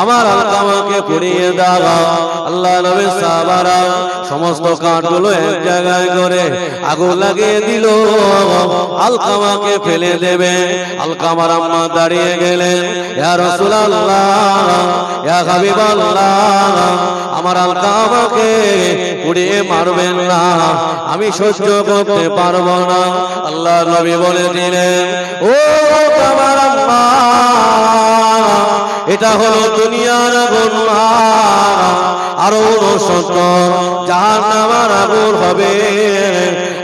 আমার আলকামাকে পুড়িয়ে দাও। আল্লাহ নবীর সাহাবারা সমস্ত কাঠগুলো এক জায়গায় করে আগুন লাগিয়ে দিল, আলকামাকে ফেলে দেবে। আলকামার আম্মা দাঁড়িয়ে গেলেন, ইয়া রাসূলুল্লাহ, ইয়া হাবিবাল্লাহ, আমার আলকামাকে পুড়িয়ে মারবেন না, আমি সহ্য করতে পারবো না। আল্লাহ নবী বলে দিলেন, ও আমার আম্মা, এটা হলো দুনিয়ার আগুন, আরো 69 জাহান্নামের আগুন হবে।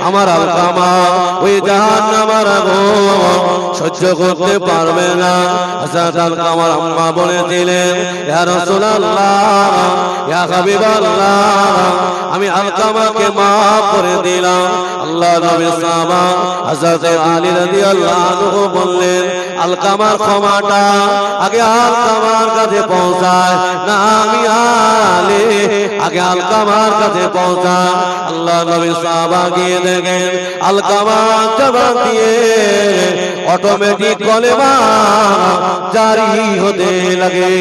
আমার আলকামা ওই জাহান্নামের আগুন সহ্য করতে পারবে না। হযরত আলকামার আম্মা বলেছিলেন, ইয়া রাসূলুল্লাহ, ইয়া হাবিবাল্লাহ, আমি আলকামাকে মাফ করে দিলাম। আল্লাহর নবীর সাহাবা হযরত আলী রাদিয়াল্লাহু আনহু বললেন, আলকামার ক্ষমাটা আগে আলকামার কাছে পৌঁছায় না আমি আলী, আগে আলকামার কাছে পৌঁছায়। আল্লাহর নবীর সাহাবা গিয়ে দেখেন আলকামা জবাব দিয়ে অটোমেটিক কলেমা জারি হতে লাগে।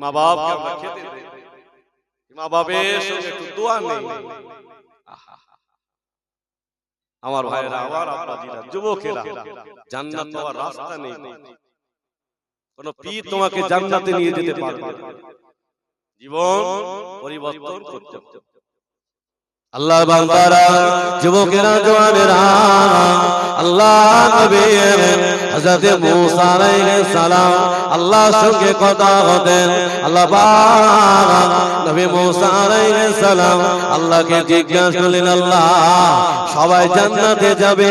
মা বাপকে আমরা খেতে দেই, মা বাবের সঙ্গে একটু দোয়া নেই। আমার ভাইরা, আমার আপনারা, যুবকেরা, জান্নাত পাওয়ার রাস্তা নেই। কোন পীর তোমাকে জান্নাতে নিয়ে যেতে পারবে না। জীবন পরিবর্তন করতে হবে। আল্লাহর বান্দারা, যুবকেরা, জওয়ানেরা, আল্লাহ নবী হযরত মূসা আলাইহিস সালাম আল্লাহর সঙ্গে কথা হতেন। আল্লাহ পাক নবী মূসা আলাইহিস সালাম আল্লাহকে জিজ্ঞাসা করলেন, আল্লাহ সবাই জান্নাতে যাবে,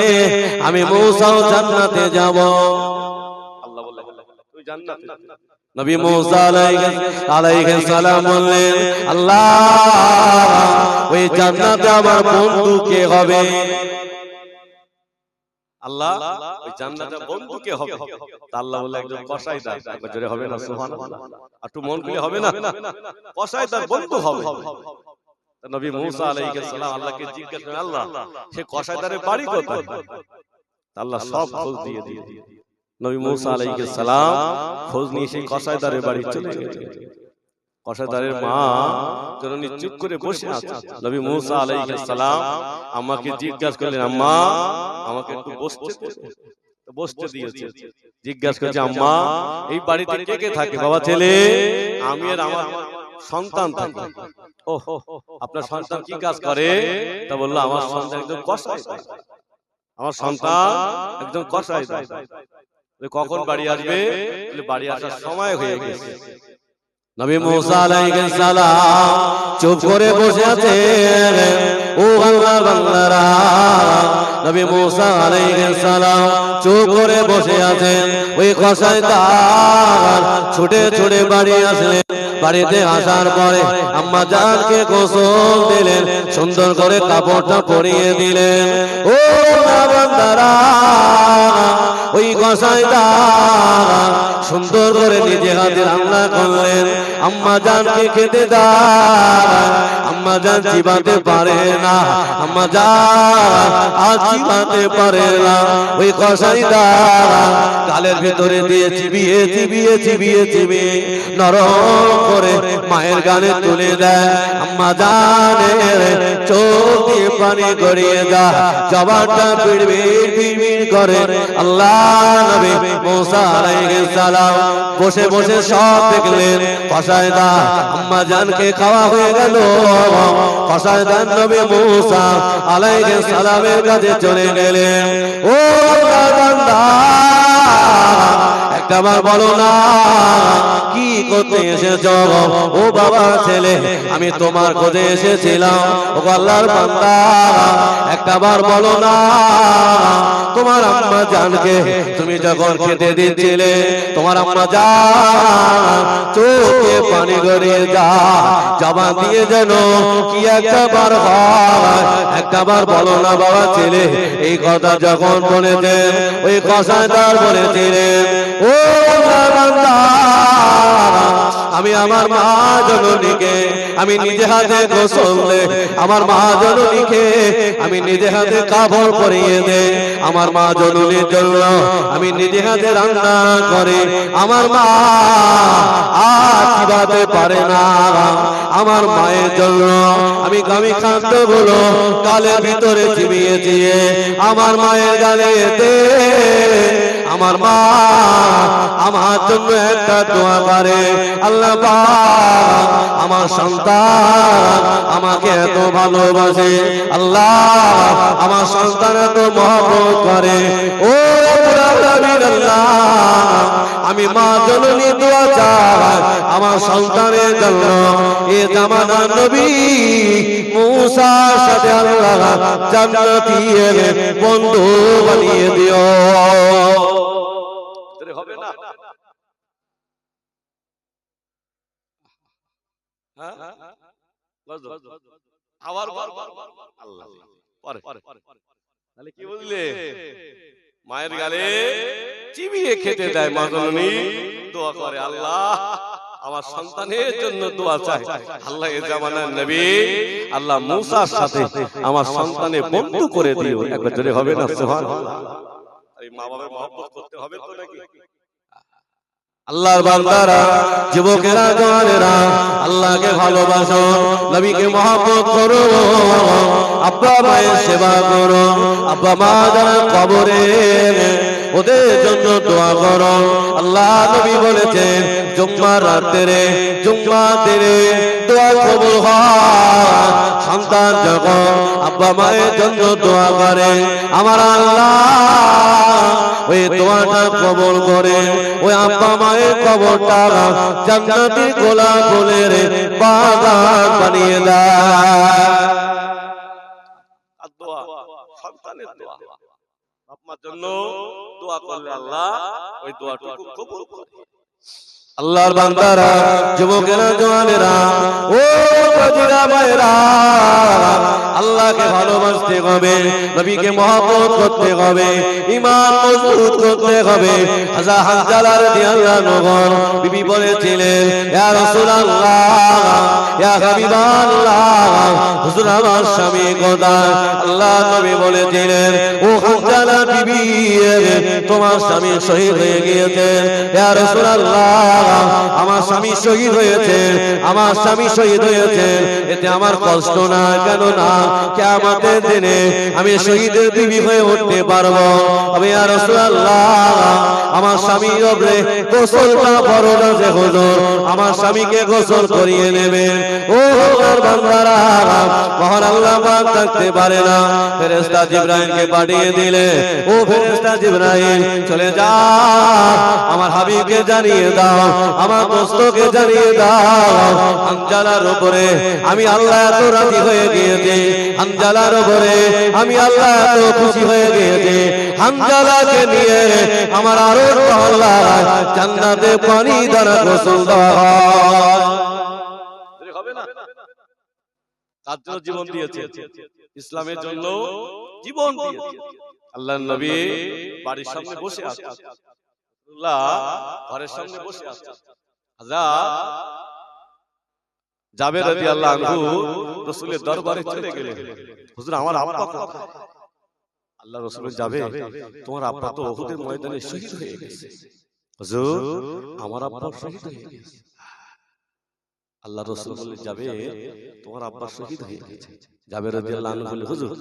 আমি মূসাও জান্নাতে যাব। আল্লাহ বললেন, তুই জান্নাতে যাবি। নবী মূসা আলাইহিস সালাম বললেন, আল্লাহ ওই জান্নাতে আমার বন্ধু কে হবে? আল্লাহ ওই জান্নাতে বন্ধু কে হবে? আল্লাহ বলে একজন কসাইদার। একবার জোরে হবে না সুবহানাল্লাহ? একটু মন খুলে হবে না? কসাইদার বন্ধু হবে। নবী মূসা আলাইহিস সালাম আল্লাহকে জিজ্ঞাসা করেন, আল্লাহ সে কসাইদারের বাড়ি কোথায়? আল্লাহ সব খোঁজ দিয়ে দিয়ে নবী মূসা আলাইহিস সালাম খোঁজ নিয়ে সেই কসাইদারের বাড়ি চলে গেলেন। কসাইদারের মা জননী চুপ করে বসে আছে। নবী মূসা আলাইহিস সালাম আমাকে জিজ্ঞাসা করলেন, আম্মা আমাকে একটু বসতে দিয়েছে। জিজ্ঞাসা করছে, আম্মা এই বাড়িতে কে কে থাকে? বাবা ছেলে, আমি আর আমার সন্তান থাকে। ও আপনার সন্তান কি কাজ করে? তা বললো, আমার সন্তান একজন কসাইদার। আমার সন্তান একজন কসাইদার। কখন বাড়ি আসবে? বাড়ি আসার সময় হয়ে গেছে। নবী মূসা আলাইহিস সালাম চুপ করে বসে আছেন। ও আল্লাহর বান্দারা, নবী মূসা আলাইহিস সালাম চুপ করে বসে আছেন। ওই কসাইদার ছুটে ছুটে বাড়ি আসলেন। বাড়িতে আসার পরে আম্মা জানকে গোসল দিলেন, সুন্দর করে কাপড়টা পরিয়ে দিলেন। ও বান্দারা, ওই কসাইদার সুন্দর করে নিজে হাতে রান্না করলেন। আম্মা জানকে খেতে দেন। আম্মা জান চিবাতে পারে না, আম্মা জান আজ চিবাতে পারে না। ওই কসাইদার গালের ভেতরে দিয়ে চিবিয়ে চিবিয়ে চিবিয়ে চিবিয়ে নরম করে মায়ের গালে তুলে দেয়। আম্মা জানের চোখ দিয়ে পানি গড়িয়ে যায়, জবানটা বিড়বিড় বিড়বিড় করে। আল্লাহ নবী মূসা আলাইহিস সালাম বসে বসে সব দেখলেন। কসাইদার আম্মা জানকে খাওয়া হয়ে গেল। কসাইদার নবী মূসা আলাইহিস সালামের কাছে চলে গেলেন। ও বান্দা, একবার বলো না কি করতে এসেছো? ও বাবা ছেলে, আমি তোমার খোঁজে এসেছিলাম। ও আল্লাহর বান্দা, একবার বলো না তোমার আম্মা জানকে তুমি যখন খেতে দিচ্ছিলে, তোমার আম্মা জান চোখে পানি গড়িয়ে যায়, জবান দিয়ে যেন কি একবার হয়। একবার বলো না বাবা ছেলে। এই কথা যখন বলেছেন, ওই কসাইদার বলেছিলেন, ও বান্দা, আমি আমার মা জননীকে আমি নিজে হাতে গোসল দে, আমার মা জননীকে আমি নিজে হাতে কাপড় পরিয়ে দে, আমার মা জননীর জন্য আমি নিজে হাতে রান্না করে। আমার মা আর চিবাতে পারে না, আমার মায়ের জন্য আমি গামি খাদ্যগুলো গালের ভিতরে চিবিয়ে দিয়ে আমার মায়ের গালে দে। আমার মা আমার জন্য একটা দোয়া করে, আল্লাহ পাক আমার সন্তান আমাকে এত ভালোবাসে, আল্লাহ আমার সন্তান এত মহব্বত করে। ও আল্লাহ, আমি মা জননী দোয়া চাই আমার সন্তানের জন্য এ জামানার নবী মুসার সাথে আল্লাহ জান্নাতি বন্ধু বানিয়ে দিও। হবে না? আবার আল্লাহ তাহলে কি বুঝলে? মায়ের গালে চিবিয়ে খেতে দেয় মা জননী, দোয়া করে আল্লাহ আমার সন্তানের জন্য দোয়া চাই। আল্লাহ এ জামানার নবী আল্লাহ মুসার সাথে আমার সন্তানের বন্ধু করে দিও। একবার জোরে হবে না সুবহানাল্লাহ? এই মা বাবার মহব্বত করতে হবে তো নাকি? আল্লাহর বান্দারা, যুবকেরা, জওয়ানেরা, আল্লাহকে ভালোবাসো, নবীকে মহব্বত করো, আব্বা মায়ের সেবা করো, আব্বা মা যারা কবরে ওদের জন্য দোয়া করো। আল্লাহ নবী বলেছেন জুম্মার রাতে দোয়া কবুল হয়। সন্তান যখন আব্বা মায়ের জন্য দোয়া করে আমার আল্লাহ ওই দোয়াটা কবুল করে ওই আব্বা মায়ের কবরটা জান্নাতি গোলাপ ফুলের বাগান বানিয়ে দেয়। দোয়া সন্তানের দোয়া, আপনার জন্য দোয়া করলে আল্লাহ ওই দোয়াটুকু কবুল করে। আল্লাহর বান্দারা, যুবকেরা, জওয়ানেরা, ও বাজিরা ভাইরা, আল্লাহকে ভালোবাসতে হবে, নবীকে মহব্বত করতে হবে, ঈমান মজবুত করতে হবে। হযরত হানজালা রাদিয়াল্লাহু আনহু বিবি বলেছিলেন ইয়া রাসূলুল্লাহ, ইয়া হাবিবাল্লাহ, হুজুর আমার স্বামী কোথায়? আল্লাহ নবী বলেছিলেন ও হানজালা বিবি, তোমার স্বামী শহীদ হয়ে গিয়েছেন। ইয়া রাসূলুল্লাহ, আমার স্বামী শহীদ হয়েছে, আমার স্বামী শহীদ হয়েছে, এতে আমার কষ্ট না, কেন না কিয়ামতের দিনে আমি শহীদের বিবি হয়ে উঠতে পারবো। আমি ইয়া রাসূলুল্লাহ, আমার স্বামীর উপরে গোসলটা ফরজ আছে হুজুর, আমার স্বামীকে গোসল করিয়ে নেবেন। ও আল্লাহর বান্দারা, মহান আল্লাহ পাক থাকতে পারে না, ফেরেশতা জিবরাইলকে পাঠিয়ে দিলে ও ফেরেশতা জিবরাইল চলে যাও, আমার হাবিবকে জানিয়ে দাও, আমার দোস্তকে জানিয়ে দাও হানজালার উপরে আমি আল্লাহ এত রাজি হয়ে গিয়েছি, হানজালার উপরে আমি আল্লাহ এত খুশি হয়ে গিয়েছি, হানজালাকে নিয়ে আমার আরো আল্লাহ জান্নাতে পানি দ্বারা গোসল দেওয়া হয়। হবে না? তার জন্য জীবন দিয়েছে, ইসলামের জন্য জীবন দিয়েছে। আল্লাহর নবী বাড়ির সামনে বসে আছে, আল্লাহ ঘরের সামনে বসে আছে। হযরত জাবের রাদিয়াল্লাহু আনহু রাসূলের দরবারে চলে গেলেন, হুজুর আমার আব্বা কোথায়? আল্লাহ রাসূল যাবে, তোমার আব্বা তো উহুদের ময়দানে শহীদ হয়ে গেছে। হুজুর আমার আব্বা শহীদ হয়ে গেছে। আল্লাহ রাসূল বললেন যাবে, তোমার আব্বা শহীদ হয়ে গেছে। জাবের রাদিয়াল্লাহু আনহু বললেন হুজুর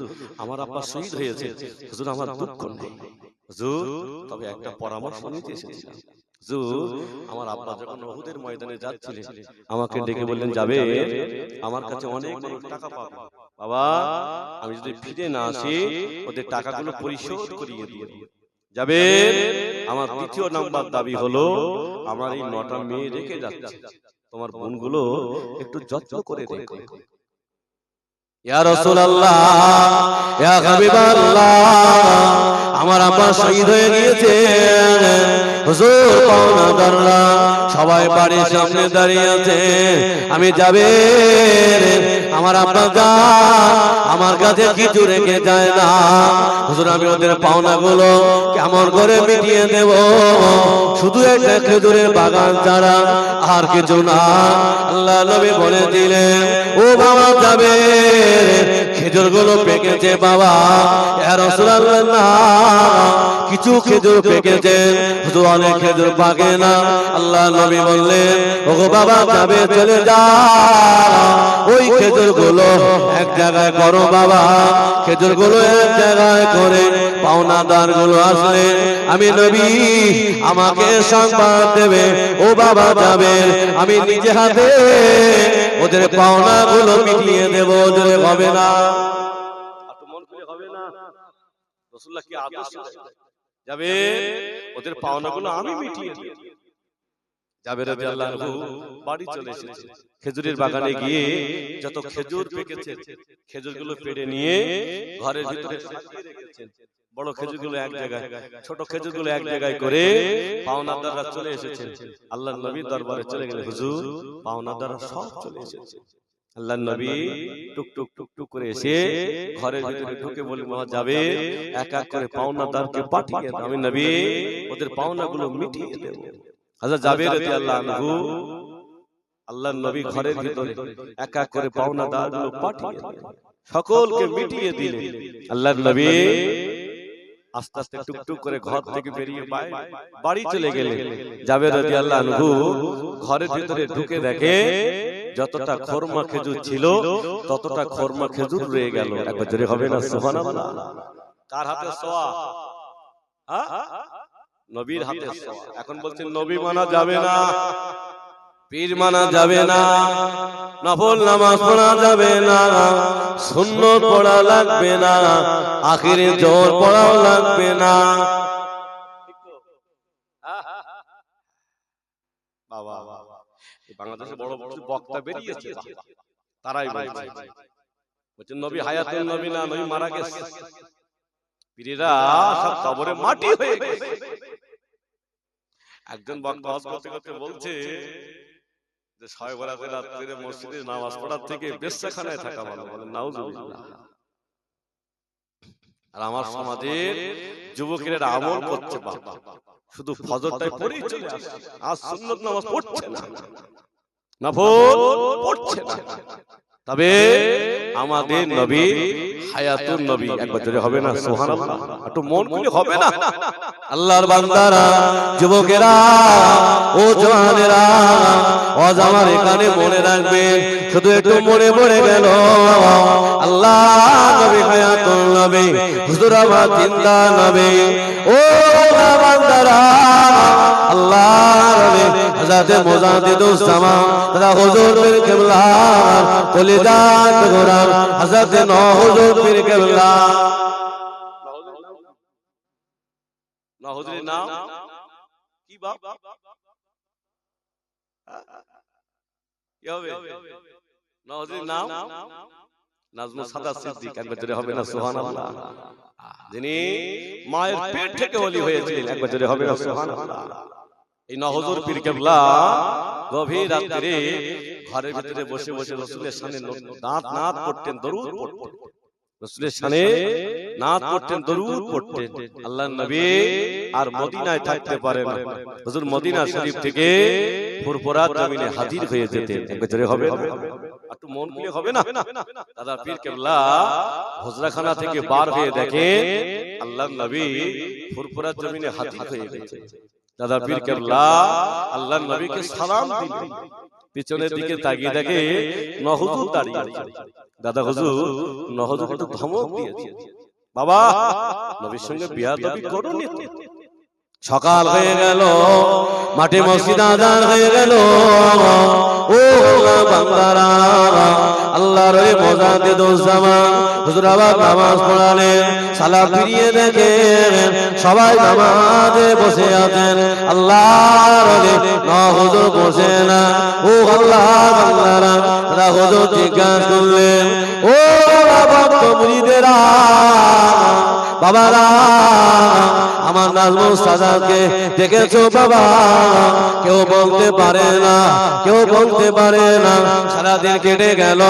আমার আব্বা শহীদ হয়েছে, হুজুর আমার দুঃখ নেই, হুজুর তবে একটা পরামর্শ নিতে এসেছিলাম। হুজুর আমার আব্বা যখন উহুদের ময়দানে যাচ্ছিলেন আমাকে ডেকে বললেন যাবে, আমার কাছে অনেক টাকা পাবে বাবা, আমি যদি ফিরে না আসি ওদের টাকাগুলো পরিশোধ করিয়ে দিয়ে যাবে। আমার দ্বিতীয় নাম্বার দাবি হলো আমার এই 9টা মেয়ে রেখে যাচ্ছে, তোমার বোনগুলো একটু যত্ন করে রেখো। ইয়া রাসূলুল্লাহ, ইয়া হাবিবাল্লাহ, আমার আব্বা শহীদ হয়ে গিয়েছে, হুজুর পাওনাদাররা সবাই বাড়ির সামনে দাঁড়িয়ে আছে, আমি যাবে, আমার আব্বা যান আমার কাছে কিছু রেখে যায় না, হুজুর আমি ওদের পাওনাগুলো কেমন করে মিটিয়ে দেব, শুধু একটা খেজুরের বাগান ছাড়া আর কিছু না। আল্লাহ নবী বলে দিলেন ও বাবা যাবে, খেজুরগুলো পেকেছে বাবা। ইয়া রাসূলুল্লাহ না, কিছু খেজুর পেকেছে, শুধু অনেক খেজুর পাকে না। আল্লাহ নবী বললেন ও বাবা যাবে, চলে যাও, ওই খেজুরগুলো এক জায়গায় করো বাবা, খেজুরগুলো এক জায়গায় করে পাওনাদার গুলো আসলে আমি নবী আমাকে সংবাদ দেবে, ও বাবা যাবে, আমি নিজে হাতে ওদের পাওনা গুলো মিটিয়ে দেবো, ওদের হবে না। রাসূলুল্লাহ কি আদেশ যাবে, ওদের পাওনাগুলো আমি মিটিয়ে দিই, জাবের রাদিয়াল্লাহু আনহু বাড়ি চলে এসেছে। খেজুরের বাগানে গিয়ে যত খেজুর পেকেছে খেজুরগুলো পেড়ে নিয়ে ঘরের ভিতরে সাজিয়ে রেখেছেন। বড় খেজুরগুলো এক জায়গায়, ছোট খেজুরগুলো এক জায়গায় করে পাওনাদাররা চলে এসেছেন। আল্লাহর নবীর দরবারে চলে গেলেন, হুজুর পাওনাদাররা সব চলে এসেছে। আল্লাহর নবী টুক টুক টুক টুক করে এসে ঘরের ভিতরে ঢুকে বলে, যাবে এক এক করে পাওনাদারকে পাঠিয়ে দাও, আমি নবী ওদের পাওনাগুলো মিটিয়ে দেব। হযরত জাবের রাদিয়াল্লাহু আনহু আল্লাহর নবী ঘরের ভিতরে এক এক করে পাওনাদারগুলো পাঠিয়ে দিলেন, সকলকে মিটিয়ে দিলেন। আল্লাহর নবী আস্তে আস্তে টুকটুক করে ঘর থেকে বেরিয়ে বাড়ি চলে গেলেন। জাবের রাদিয়াল্লাহু আনহু ঘরের ভিতরে ঢুকে দেখে যতটা খরমা খেজুর ছিল ততটা খরমা খেজুর রয়ে গেল। একবার জোরে হবে না সুবহানাল্লাহ? কার হাতে সোয়া? নবীর হাতে সোয়া। এখন বলছেন নবী মানা যাবে না, পীর মানা যাবে না, নফল নামাজ পড়া যাবে না, সুন্নত পড়া লাগবে না, আখিরে জোর পড়াও লাগবে না। বাবা বাংলাদেশে বড় বড় বক্তা বেরিয়েছে, তারাই বলছে নবী হায়াতুন নবী না, নবী মারা গেছে। পীরেরা সব কবরে মাটি হয়ে গেছে। একজন বক্তা ওয়াজ করতে করতে বলছে যে শবে বরাতের রাত্রিতে মসজিদে নামাজ পড়ার থেকে বেশ্যাখানায় থাকা ভালো। বলেন নাউজুবিল্লাহ। আর আমার সমাজের যুবকেরা আমল করছে, বাবা শুধু ফজরটাই পড়েই চলে আসে, আর সুন্নত নামাজ পড়ছে না, নফল পড়ছে না। তবে আমাদের নবী হায়াতুন নবী, একবার জোরে হবে না সুবহানাল্লাহ? একটু মন খুলে হবে না? আল্লাহর বান্দারা, যুবকেরা, ও জওয়ানেরা, আজ আমার এখানে মনে রাখবেন, শুধু একটু মনে পড়ে গেল আল্লাহ নবী হায়াতুন নবী, হুজুর আমার জিন্দা নবী। ও বান্দারা, আল্লাহর নবী হযরত মুজাদ্দিদুস জামান দাদা হুজুর পীর কিবলা কলিজাত গোরাম হযরত নূহ হুজুর পীর কিবলা। নূহ হুজুরের নাম কি বাপ? কি হবে? নূহ হুজুরের নাম নাজমুল সাদাত সিদ্দিক, একবার জোরে হবে না সুবহানাল্লাহ? যিনি মায়ের পেট থেকে ওলি হয়েছিলেন, একবার জোরে হবে না সুবহানাল্লাহ? এই নূহ হুজুর পীর কিবলা গভীর রাত্রে ঘরের ভিতরে বসে বসে রাসূলের সামনে নাত নাত করতেন, দরুদ পড়তেন। রাসূলের সামনে নাত পড়তেন, দরুদ পড়তেন। আল্লাহর নবী আর মদিনায় থাকতে পারেন না, হুজুর মদিনা শরীফ থেকে ফুরফুরাত জমিনে হাজির হয়ে যেতেন। একবার জোরে হবে? একটু মন খুলে হবে না? দাদা পীর কিবলা হুজরাখানা থেকে বার হয়ে দেখেন আল্লাহর নবী ফুরফুরাত জমিনে হাজির হয়ে গেছেন। দাদা পীর কিবলা আল্লাহর নবীকে সালাম দিলেন, পিছনের দিকে তাকিয়ে দেখে নূহ হুজুর দাঁড়িয়ে আছে। দাদা হুজুর নূহ হুজুর একটু ধমক দিয়েছে, বাবা নবীর সঙ্গে বিয়াদবি করোনি তো। সকাল হয়ে গেল, মাঠে মসজিদ আযান হয়ে গেল। ও বান্দারা, আল্লাহর ওই মুজাদ্দিদুস জামান হুজুর আবার নামাজ পড়ালেন। সালাম ফিরিয়ে দেখেন সবাই নামাজে বসে আছেন, আল্লাহর ওই নূহ হুজুর বসে না। ও আল্লাহ বান্দারা, তারা হুজুর জিজ্ঞাসা করলেন, ও বাবা মুরিদেরা, বাবারা আমার নাজমুল সাদাতকে দেখেছো বাবা? কেউ বলতে পারে না, কেউ বলতে পারে না। সারাদিন কেটে গেল,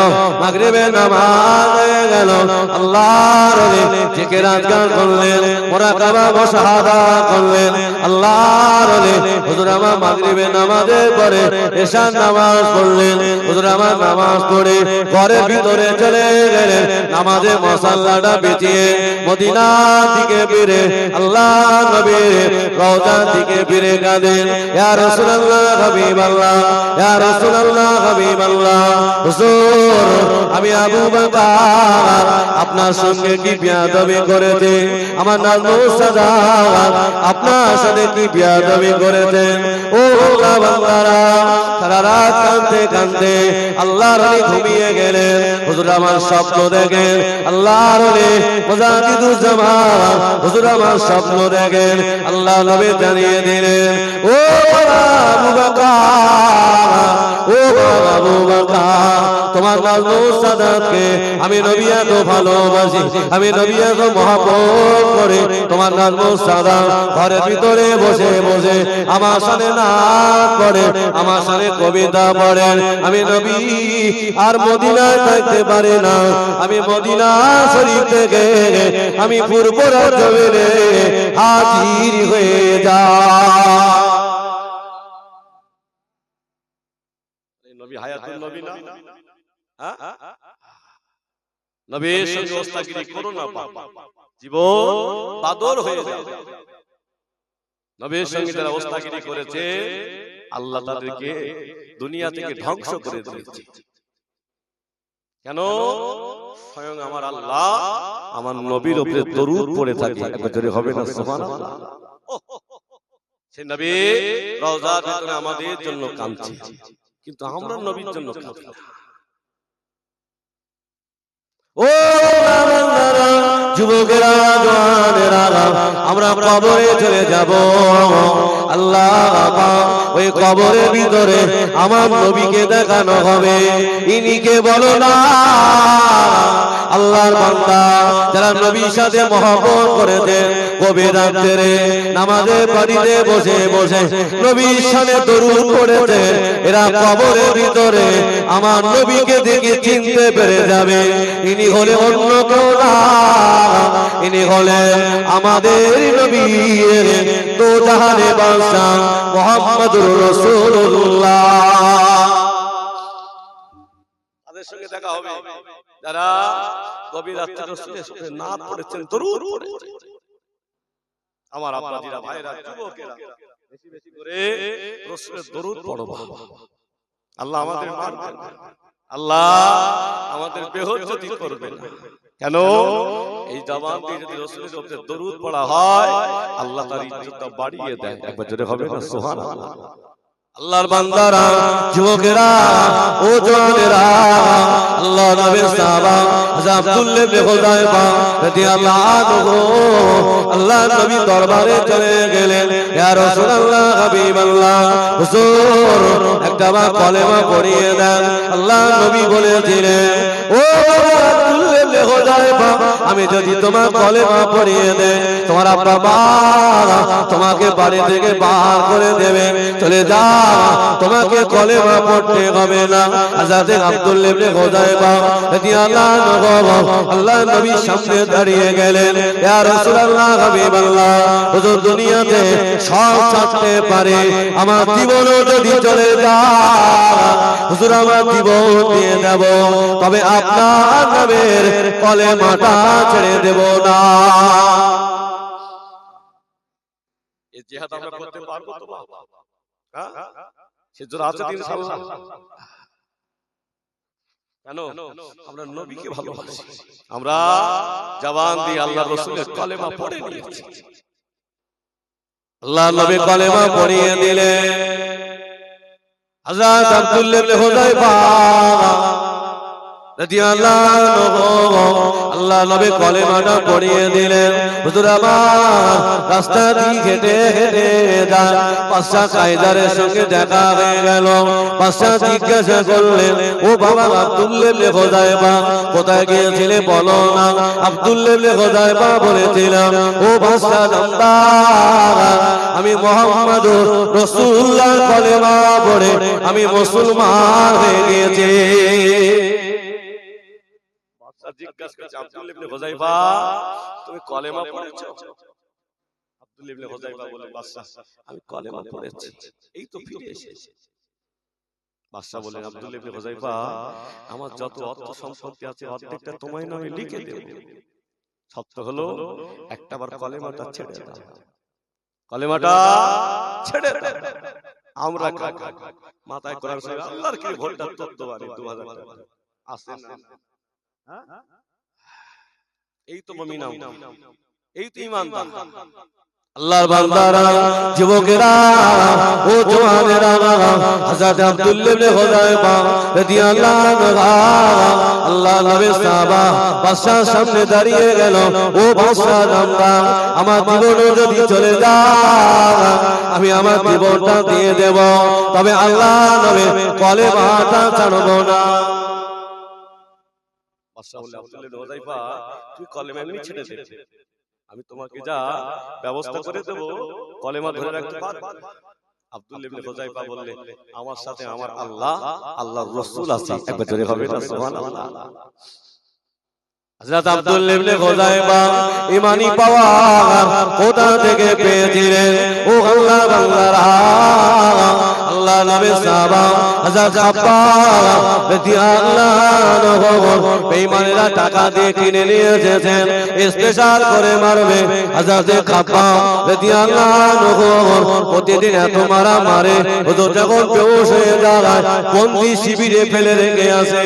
মাগরিবের নামাজ হয়ে গেল, আল্লাহর ওলি জিকির আজকার করলেন, মুরাকাবা মুশাহাদা করলেন। আল্লাহর ওলি হুজুর আমার মাগরিবের নামাজের পরে এশার নামাজ পড়লেন। হুজুর আমার নামাজ পড়ে ঘরের ভিতরে চলে গেলেন, নামাজে মুসাল্লাটা বিছিয়ে মদিনার দিকে ফিরে আল্লাহ নবীর রওজার দিকে ফিরে কাঁদেন, ইয়া রাসূলুল্লাহ হাবিবাল্লাহ, ইয়া রাসূলুল্লাহ হাবিবাল্লাহ, হুজুর আমি আবু বকর আপনার সঙ্গে কি বিয়াদবি করেছে? আমার নাজমুল সাদাত আপনার সাথে কি বিয়াদবি করেছেন? ও বান্দারা, সারা রাত কাঁদতে কাঁদতে আল্লাহর ওলি ঘুমিয়ে গেলেন। হুজুর আমার স্বপ্ন দেখেন, আল্লাহর ওলি মুজাদ্দিদুস জামান হুজুর আমার স্বপ্ন থেকে আল্লাহ নবী জানিয়ে দিলেন, ও আবু বকর, ও আবু বকর, তোমার নাজমু সাদাতকে আমি নবী এত ভালোবাসি, আমি নবী এত মহব্বত করে তোমার নাজমু সাদাত ঘরের ভিতরে বসে বসে আমার সামনে নাচ করে, আমার সামনে কবিতা পড়েন। আমি নবী আর মদিনায় থাকতে পারি না, আমি মদিনা শরীফ থেকে আমি পূর্ব রাজ্যে হাজির হয়ে যাই। নবী হায়াতুল নবী না, হ্যাঁ? নবীর সঙ্গে ওস্তাগিরি করো না, জীবন বাদর হয়ে যাবে। নবীর সঙ্গে যারা ওস্তাগিরি করেছে আল্লাহ তাদেরকে দুনিয়া থেকে ধ্বংস করে দিয়েছে। কেন? স্বয়ং আমার আল্লাহ আমার নবীর উপরে দরুদ পড়ে থাকে। একবার জোরে হবে না সুবহানাল্লাহ? সে নবী রওজার ভিতরে আমাদের জন্য কাঁদছে, কিন্তু আমরা নবীর জন্য কাঁদি না। ও যুবকেরা, জওয়ানেরা, আমরা কবরে চলে যাব। আল্লাহ পাক ওই কবরের ভিতরে আমার নবীকে দেখানো হবে। ইনিকে বলো না আল্লাহর বান্দা যারা নবীর সাথে মহব্বত করেছে, গভীর রাত্রে নামাজে বাড়িতে বসে বসে নবীর সাথে দরুদ পড়েছে, এরা কবরের ভিতরে আমার নবীকে দেখে চিনতে পেরে যাবে। ইনি হলে অন্য কেউ না, ইনি হলেন আমাদের নবী, দো জাহানের বাদশা মুহাম্মদুর রাসূলুল্লাহ। তাদের সঙ্গে দেখা হবে যারা গভীর রাতে রাসূলের সাথে নাত পড়েছেন, দরুদ পড়েছেন। আমার আব্বাজিরা, ভাইরা, যুবকেরা, বেশি বেশি করে রাসূলের দরুদ পড়ো। আল্লাহ আমাদের মারবেন না, আল্লাহ আমাদের বেহুজ্জতি করবেন না। কেন? এই জবান দিয়ে যদি রাসূলের উপরে দরুদ পড়া হয় আল্লাহ তার ইজ্জতটা বাড়িয়ে দেয়। একবার জোরে হবে না সুবহানাল্লাহ? আল্লাহর বান্দারা, যুবকেরা, ও জওয়ানেরা, আল্লাহ নবীর সাহাবা হযরত আব্দুল্লাহ ইবনে হুযায়ফা রাদিয়াল্লাহু আনহু আল্লাহ নবীর দরবারে চলে গেলেন। ইয়া রাসূলুল্লাহ, হাবিবাল্লাহ, হুজুর একটা বার কলেমা পড়িয়ে দেন। আল্লাহ নবী বলেছিলেন, ও আব্দুল্লাহ ইবনে হুযায়ফা, আমি যদি তোমার কলেমা পড়িয়ে দেই তোমার আব্বা মা তোমাকে বাড়ি থেকে বার করে দেবে, চলে যা, তোমাকে কলেমা পড়তে হবে না। হযরত আব্দুল্লাহ ইবনে হুযায়ফা রাদিয়াল্লাহু আনহু আল্লাহর নবীর সামনে দাঁড়িয়ে গেলেন। ইয়া রাসূলুল্লাহ, হাবিবাল্লাহ, হুজুর দুনিয়াতে সব ছাড়তে পারে, আমার জীবনও যদি চলে যায় হুজুর আমার জীবন দিয়ে দেব, তবে আপনার নামের কলেমাটা ছেড়ে দেব না। এই জিহাদ আমরা করতে পারবো তো বাবা? হ্যাঁ, সেজন্য আছে ইনশাআল্লাহ। কেন? আমরা নবীকে ভালোবাসি, আমরা জবান দিয়ে আল্লাহর রাসূলের কলেমা পড়ে নিয়েছি। আল্লাহ নবী কলেমা পড়িয়ে দিলেন। হযরত আব্দুল্লাহ ইবনে হুযায়ফা রাদিয়াল্লাহু আনহু আল্লাহ নবী কলেমাটা পড়িয়ে দিলেন। হুজুর আমার রাস্তা দিয়ে হেঁটে হেঁটে যান, পাশা কায়দারের সঙ্গে দেখা হয়ে গেল। পাশা জিজ্ঞাসা করলেন, ও বাবা আব্দুল্লাহ ইবনে হুযায়ফা, কোথায় গিয়েছিলে বলো না? আব্দুল্লাহ ইবনে হুযায়ফা বলেছিলাম, ও বাদশা জানদার, আমি মুহাম্মদুর রাসূলুল্লাহর কলেমা পড়ে আমি মুসলমান হয়ে গিয়েছি। জিজ্ঞাসা করছে, আব্দুল্লাহ ইবনে হুযায়ফা, তুমি কলেমা পড়েছো? আব্দুল্লাহ ইবনে হুযায়ফা বলে, বাদশা আমি কলেমা পড়েছি, এই তো ফিরে এসেছি। বাদশা বলেন, আব্দুল্লাহ ইবনে হুযায়ফা, আমার যত অর্থ সম্পত্তি আছে অর্ধেকটা তোমার নামে লিখে দেব, শর্ত হলো একটাবার কলেমাটা ছেড়ে দাও, কলেমাটা ছেড়ে দাও। আমরা মাথায় কোরআন শরীফ আল্লাহর কি ভোটটা তত্ত্ব বাড়ি 2000 টাকা আছে না? এই তো মুমিন, এই তো ঈমানদার। আল্লাহর বান্দারা, যুবকেরা, ও জওয়ানেরা, হযরত আব্দুল্লাহ ইবনে হুযায়ফা রাদিয়াল্লাহু আনহু আল্লাহর নবীর সাহাবা বাদশার সামনে দাঁড়িয়ে গেল। ও বাদশা নামদা, আমার জীবন যদি চলে যায় আমি আমার জীবনটা দিয়ে দেব, তবে আল্লাহ নবী কলেমাটা ছাড়ব না। বাদশা বলল, আব্দুল্লাহ ইবনে হুযায়ফা, তুই কলেমা এমনি ছেড়ে দে, আমি তোমাকে যা ব্যবস্থা করে দেব কলেমা ধরে রাখতে পারবে? আব্দুল্লাহ ইবনে হুযায়ফা বললেন, আমার সাথে আমার আল্লাহ, আল্লাহর রাসূল আছে। একবার জোরে হবে না সুবহানাল্লাহ। হযরত আব্দুল্লাহ ইবনে হুযায়ফা ঈমানি পাওয়ার কোথা থেকে পেয়েছিলেন? ও আল্লাহ বান্দারা, আল্লাহ নবী সাহাবা হযরত আব্বাস রাদিয়াল্লাহু আনহু বেঈমানেরা টাকা দিয়ে কিনে নিয়ে এসেছেন, স্পেশাল করে মারবে। হযরত আব্বাস রাদিয়াল্লাহু আনহু প্রতিদিন এত মারা মারে, হুজুর যখন বেহুশ হয়ে যায় বন্দি শিবিরে ফেলে রেখে আসে।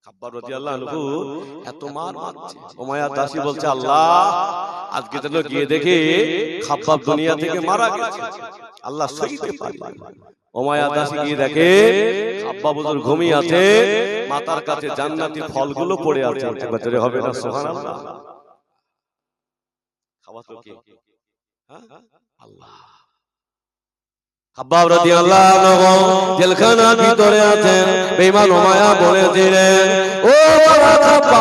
খাব্বাব রাদিয়াল্লাহু আনহু এত মার মারছে, উমাইয়া দাসী বলছে, আল্লাহ আজকে তো গিয়ে দেখি খাব্বাব দুনিয়া থেকে মারা গেছে, আল্লাহ সইতে পারে। উমাইয়া দাসী গিয়ে দেখে খাব্বাব হুজুর ঘুমিয়ে আছে, মাথার কাছে জান্নাতি ফলগুলো পড়ে আছে। একবার জোরে হবে না সুবহানাল্লাহ। খাওয়া তো কে? হ্যাঁ, আল্লাহ। খাব্বাব রাদিয়াল্লাহু আনহু জেলখানার ভিতরে আছেন। বেঈমান উমাইয়া বলেছিলেন, ও খাব্বাব,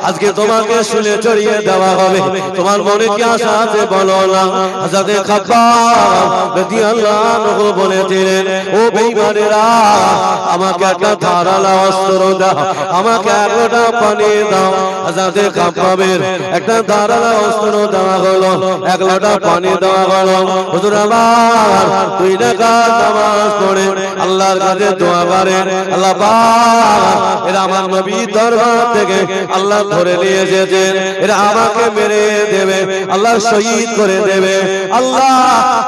আজকে তোমাকে শুলে চড়িয়ে দেওয়া হবে, তোমার মনে কি আশা আছে বলো না। হযরত খাব্বাব রাদিয়াল্লাহু আনহু বলেছিলেন, ও বেঈমানেরা, আমাকে একটা ধারালো অস্ত্র দাও, আমাকে এক লোটা পানি দাও। হযরত খাব্বাবের একটা ধারালো অস্ত্র দেওয়া হলো, এক লোটা পানি দেওয়া হলো। হুজুর আমার 2 রাকাত নামাজ পড়ে আল্লাহর কাছে দোয়া করেন, আল্লাহ পাক এরা আমার নবীর দরবার থেকে আল্লাহ ধরে নিয়ে এসেছেন, এরা আমাকে মেরে দেবে, আল্লাহ শহীদ করে দেবে। আল্লাহ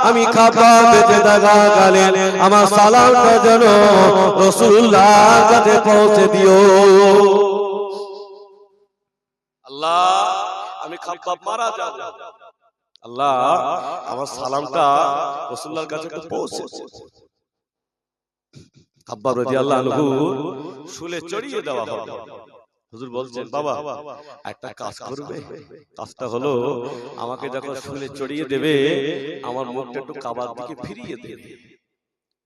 আমি খাব্বাব বেঁচে থাকাকালীন আমার সালামটা যেন রাসূলুল্লাহর কাছে পৌঁছে দিও। আল্লাহ আমি খাব্বাব মারা যাব, আল্লাহ আমার সালামটা রাসূলুল্লাহর কাছে একটু পৌঁছে দাও। খাব্বাব রাদিয়াল্লাহু আনহু শুলে চড়িয়ে দেওয়া হবে। হুজুর বলছেন, বাবা একটা কাজ করবে, কাজটা হলো আমাকে যখন শুলে চড়িয়ে দেবে আমার মুখটা একটু কাবার দিকে ফিরিয়ে দেবে।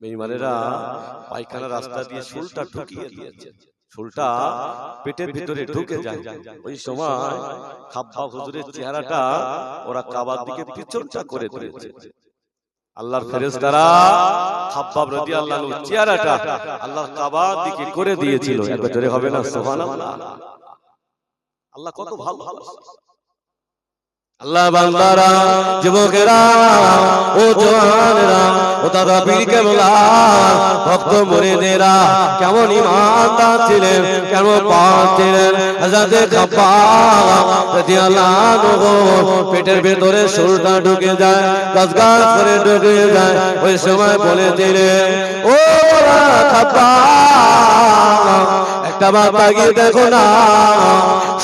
বেঈমানেরা পায়খানা রাস্তা দিয়ে শুলটা ঢুকিয়ে দিয়েছে, শুলটা পেটের ভিতরে ঢুকে যায়। ওই সময় খাব্বাব হুজুরের চেহারাটা ওরা কাবার দিকে পিছনটা করে দিয়েছে। আল্লাহর ফেরেশতারা খাব্বাব রাদিয়াল্লাহু আনহু চেহারাটা আল্লাহর কাবার দিকে করে দিয়েছিল। একবার জোরে হবে না সুবহানাল্লাহ। আল্লাহ কত ভালো। আল্লাহ বান্দারা, যুবকেরা, ও জওয়ানেরা, ও দাদা পীর কেবলা ভক্ত মুরিদেরা কেমন ঈমানদার ছিলেন, কেমন পাক ছিলেন। হযরত খাব্বাব রাদিয়াল্লাহু আনহু পেটের ভেতরে শুলটা ঢুকে যায়, গাছ করে ঢুকে যায়। ওই সময় বলেছিলেন, ও খাব্বাব, একটা বার তাকিয়ে দেখো না,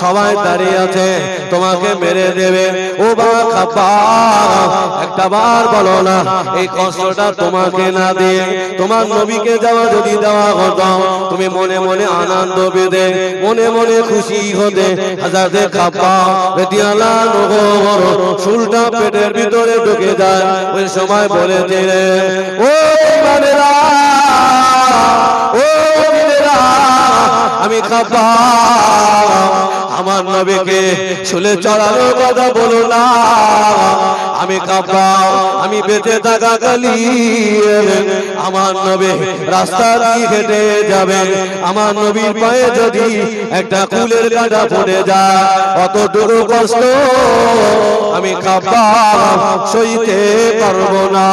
সবাই দাঁড়িয়ে আছে, তোমাকে মেরে দেবে। ও বাবা খাব্বাব, একটা বার বলো না, এই কষ্টটা তোমাকে না দিয়ে তোমার নবীকে যাওয়া যদি দেওয়া হতো, তুমি মনে মনে আনন্দ পেতে, মনে মনে খুশি হতে। হযরত খাব্বাব রাদিয়াল্লাহু আনহু শুলটা পেটের ভিতরে ঢুকে যায়। ওই সময় বলেছিলেন, ও ইমানেরা, ও মুমিনেরা, আমি খাব্বাব আমার নবীকে শুলে চড়ানোর কথা বলো না। আমি খাব্বাব, আমি বেঁচে থাকাকালীন আমার নবী রাস্তা দিয়ে হেঁটে যাবে, আমার নবীর পায়ে যদি একটা কুলের কাঁটা পড়ে যায়, অতটুকু কষ্ট আমি খাব্বাব সইতে পারবো না।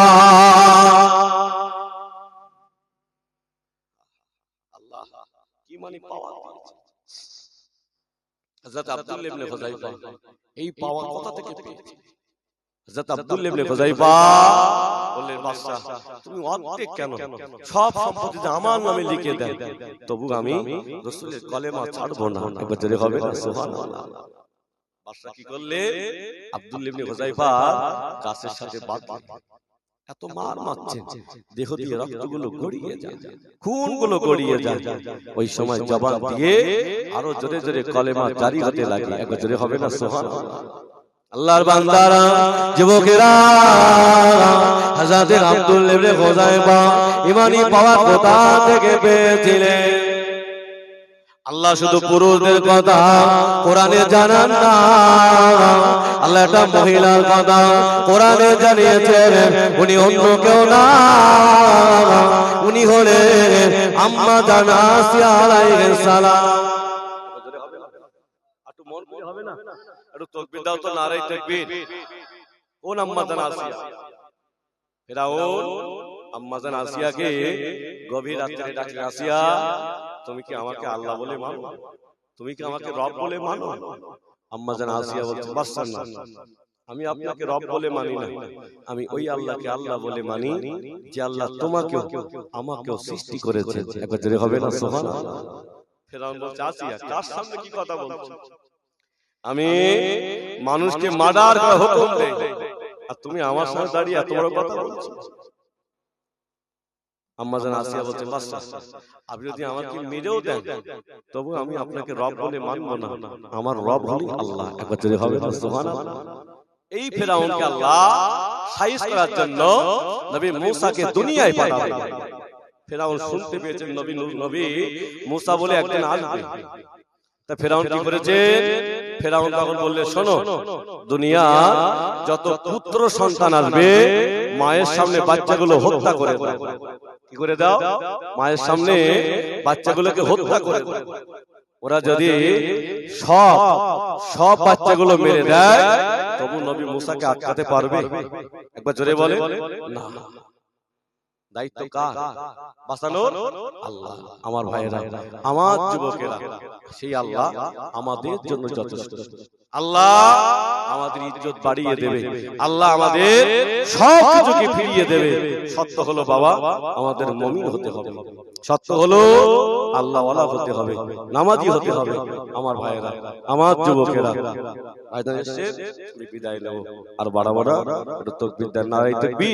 আল্লাহ কি মানে পাওয়া। হযরত আব্দুল্লাহ ইবনে হুযায়ফা এই পাওয়ার কথা থেকে পেয়েছে। হযরত আব্দুল্লাহ ইবনে হুযায়ফা বললেন বাদশা তুমি অর্ধেক কেন, সব সম্পত্তি আমার নামে লিখে দেন, তবু আমি রাসূলের কলেমা ছাড়বো না। একবার জোরে হবে না সুবহানাল্লাহ। বাদশা কি করলে, আব্দুল্লাহ ইবনে হুযাইফা গাছের সাথে বাঁধলেন, এত মার মারছেন, দেহ দিয়ে রক্তগুলো গড়িয়ে যায়, খুনগুলো গড়িয়ে যায়। ওই সময় জবান দিয়ে আরো জোরে জোরে কলেমা জারি হতে লাগে। একবার জোরে হবে না সুবহানাল্লাহ। আল্লাহর বান্দারা, যুবকেরা, হযরত আব্দুল্লাহ ইবনে হুযাইফা ঈমানি পাওয়ার কোথা থেকে পেয়েছিলেন? আল্লাহ শুধু পুরুষদের কথা কোরআনে জানান না, আল্লাহ একটা মহিলার কথা কোরআনে জানিয়েছেন। উনি অন্য কেউ না, উনি হলেন আম্মা জান আসিয়া আলাইহিস সালাম। একটু মন করে হবে না, একটু তাকবীর দাও তো, নারে তাকবীর। কোন আম্মা জান আসিয়া? ফিরাউন আম্মা জান আসিয়াকে গভীর রাতে ডাকলেন, আসিয়া তুমি কি আমাকে আল্লাহ বলে মানো? তুমি কি আমাকে রব বলে মানো? আম্মা জান আসিয়া বলছে, বাদশা না, আমি আপনাকে রব বলে মানি না, আমি ওই আল্লাহকে আল্লাহ বলে মানি যে আল্লাহ তোমাকেও আমাকেও সৃষ্টি করেছে। একবার জোরে হবে না সুবহানাল্লাহ। ফিরাউন বলছে, আসিয়া কার সামনে কি কথা বলছো? আমি মানুষকে মার্ডার করার হুকুম দেই, আর তুমি আমার সামনে দাঁড়িয়ে এত বড় কথা বলছো? আম্মা জান আসিয়া বলছে, বাদশা আপনি যদি আমাকে মেরেও দেন তবু আমি আপনাকে রব বলে মানব না, আমার রব হলো আল্লাহ। একবার জোরে হবে না সুবহানাল্লাহ। এই ফিরাউনকে আল্লাহ সাইজ করার জন্য নবী মূসাকে দুনিয়ায় পাঠালেন। ফিরাউন শুনতে পেয়েছেন নবী মূসা বলে একদিন আসবে। তা ফিরাউন কি করেছে? ফিরাউন তখন বললে, শোনো, দুনিয়া যত পুত্র সন্তান আসবে মায়ের সামনে বাচ্চাগুলো হত্যা করে দাও। কি করে দাও? মায়ের সামনে বাচ্চাগুলোকে হত্যা করে দাও। ওরা যদি সব বাচ্চাগুলো মেরে দেয় তবু নবী মূসাকে আটকাতে পারবে? একবার জোরে বলে না। দায়িত্ব কার? বাঁচানোর আল্লাহ। আমার ভাইয়েরা, আমার যুবকেরা, সেই আল্লাহ আমাদের জন্য যথেষ্ট। আল্লাহ আমাদের ইজ্জত বাড়িয়ে দেবে, আল্লাহ আমাদের সব কিছুকে ফিরিয়ে দেবে। সত্য হলো বাবা, আমাদের মুমিন হতে হবে, সত্য হলো আল্লাহওয়ালা হতে হবে, নামাজি হতে হবে। আমার ভাইয়েরা, আমার যুবকেরা, আয়দান এসে বিদায় নেব। আর বাড়াবো না, একটু তাকবীর দেন, নারে তাকবীর।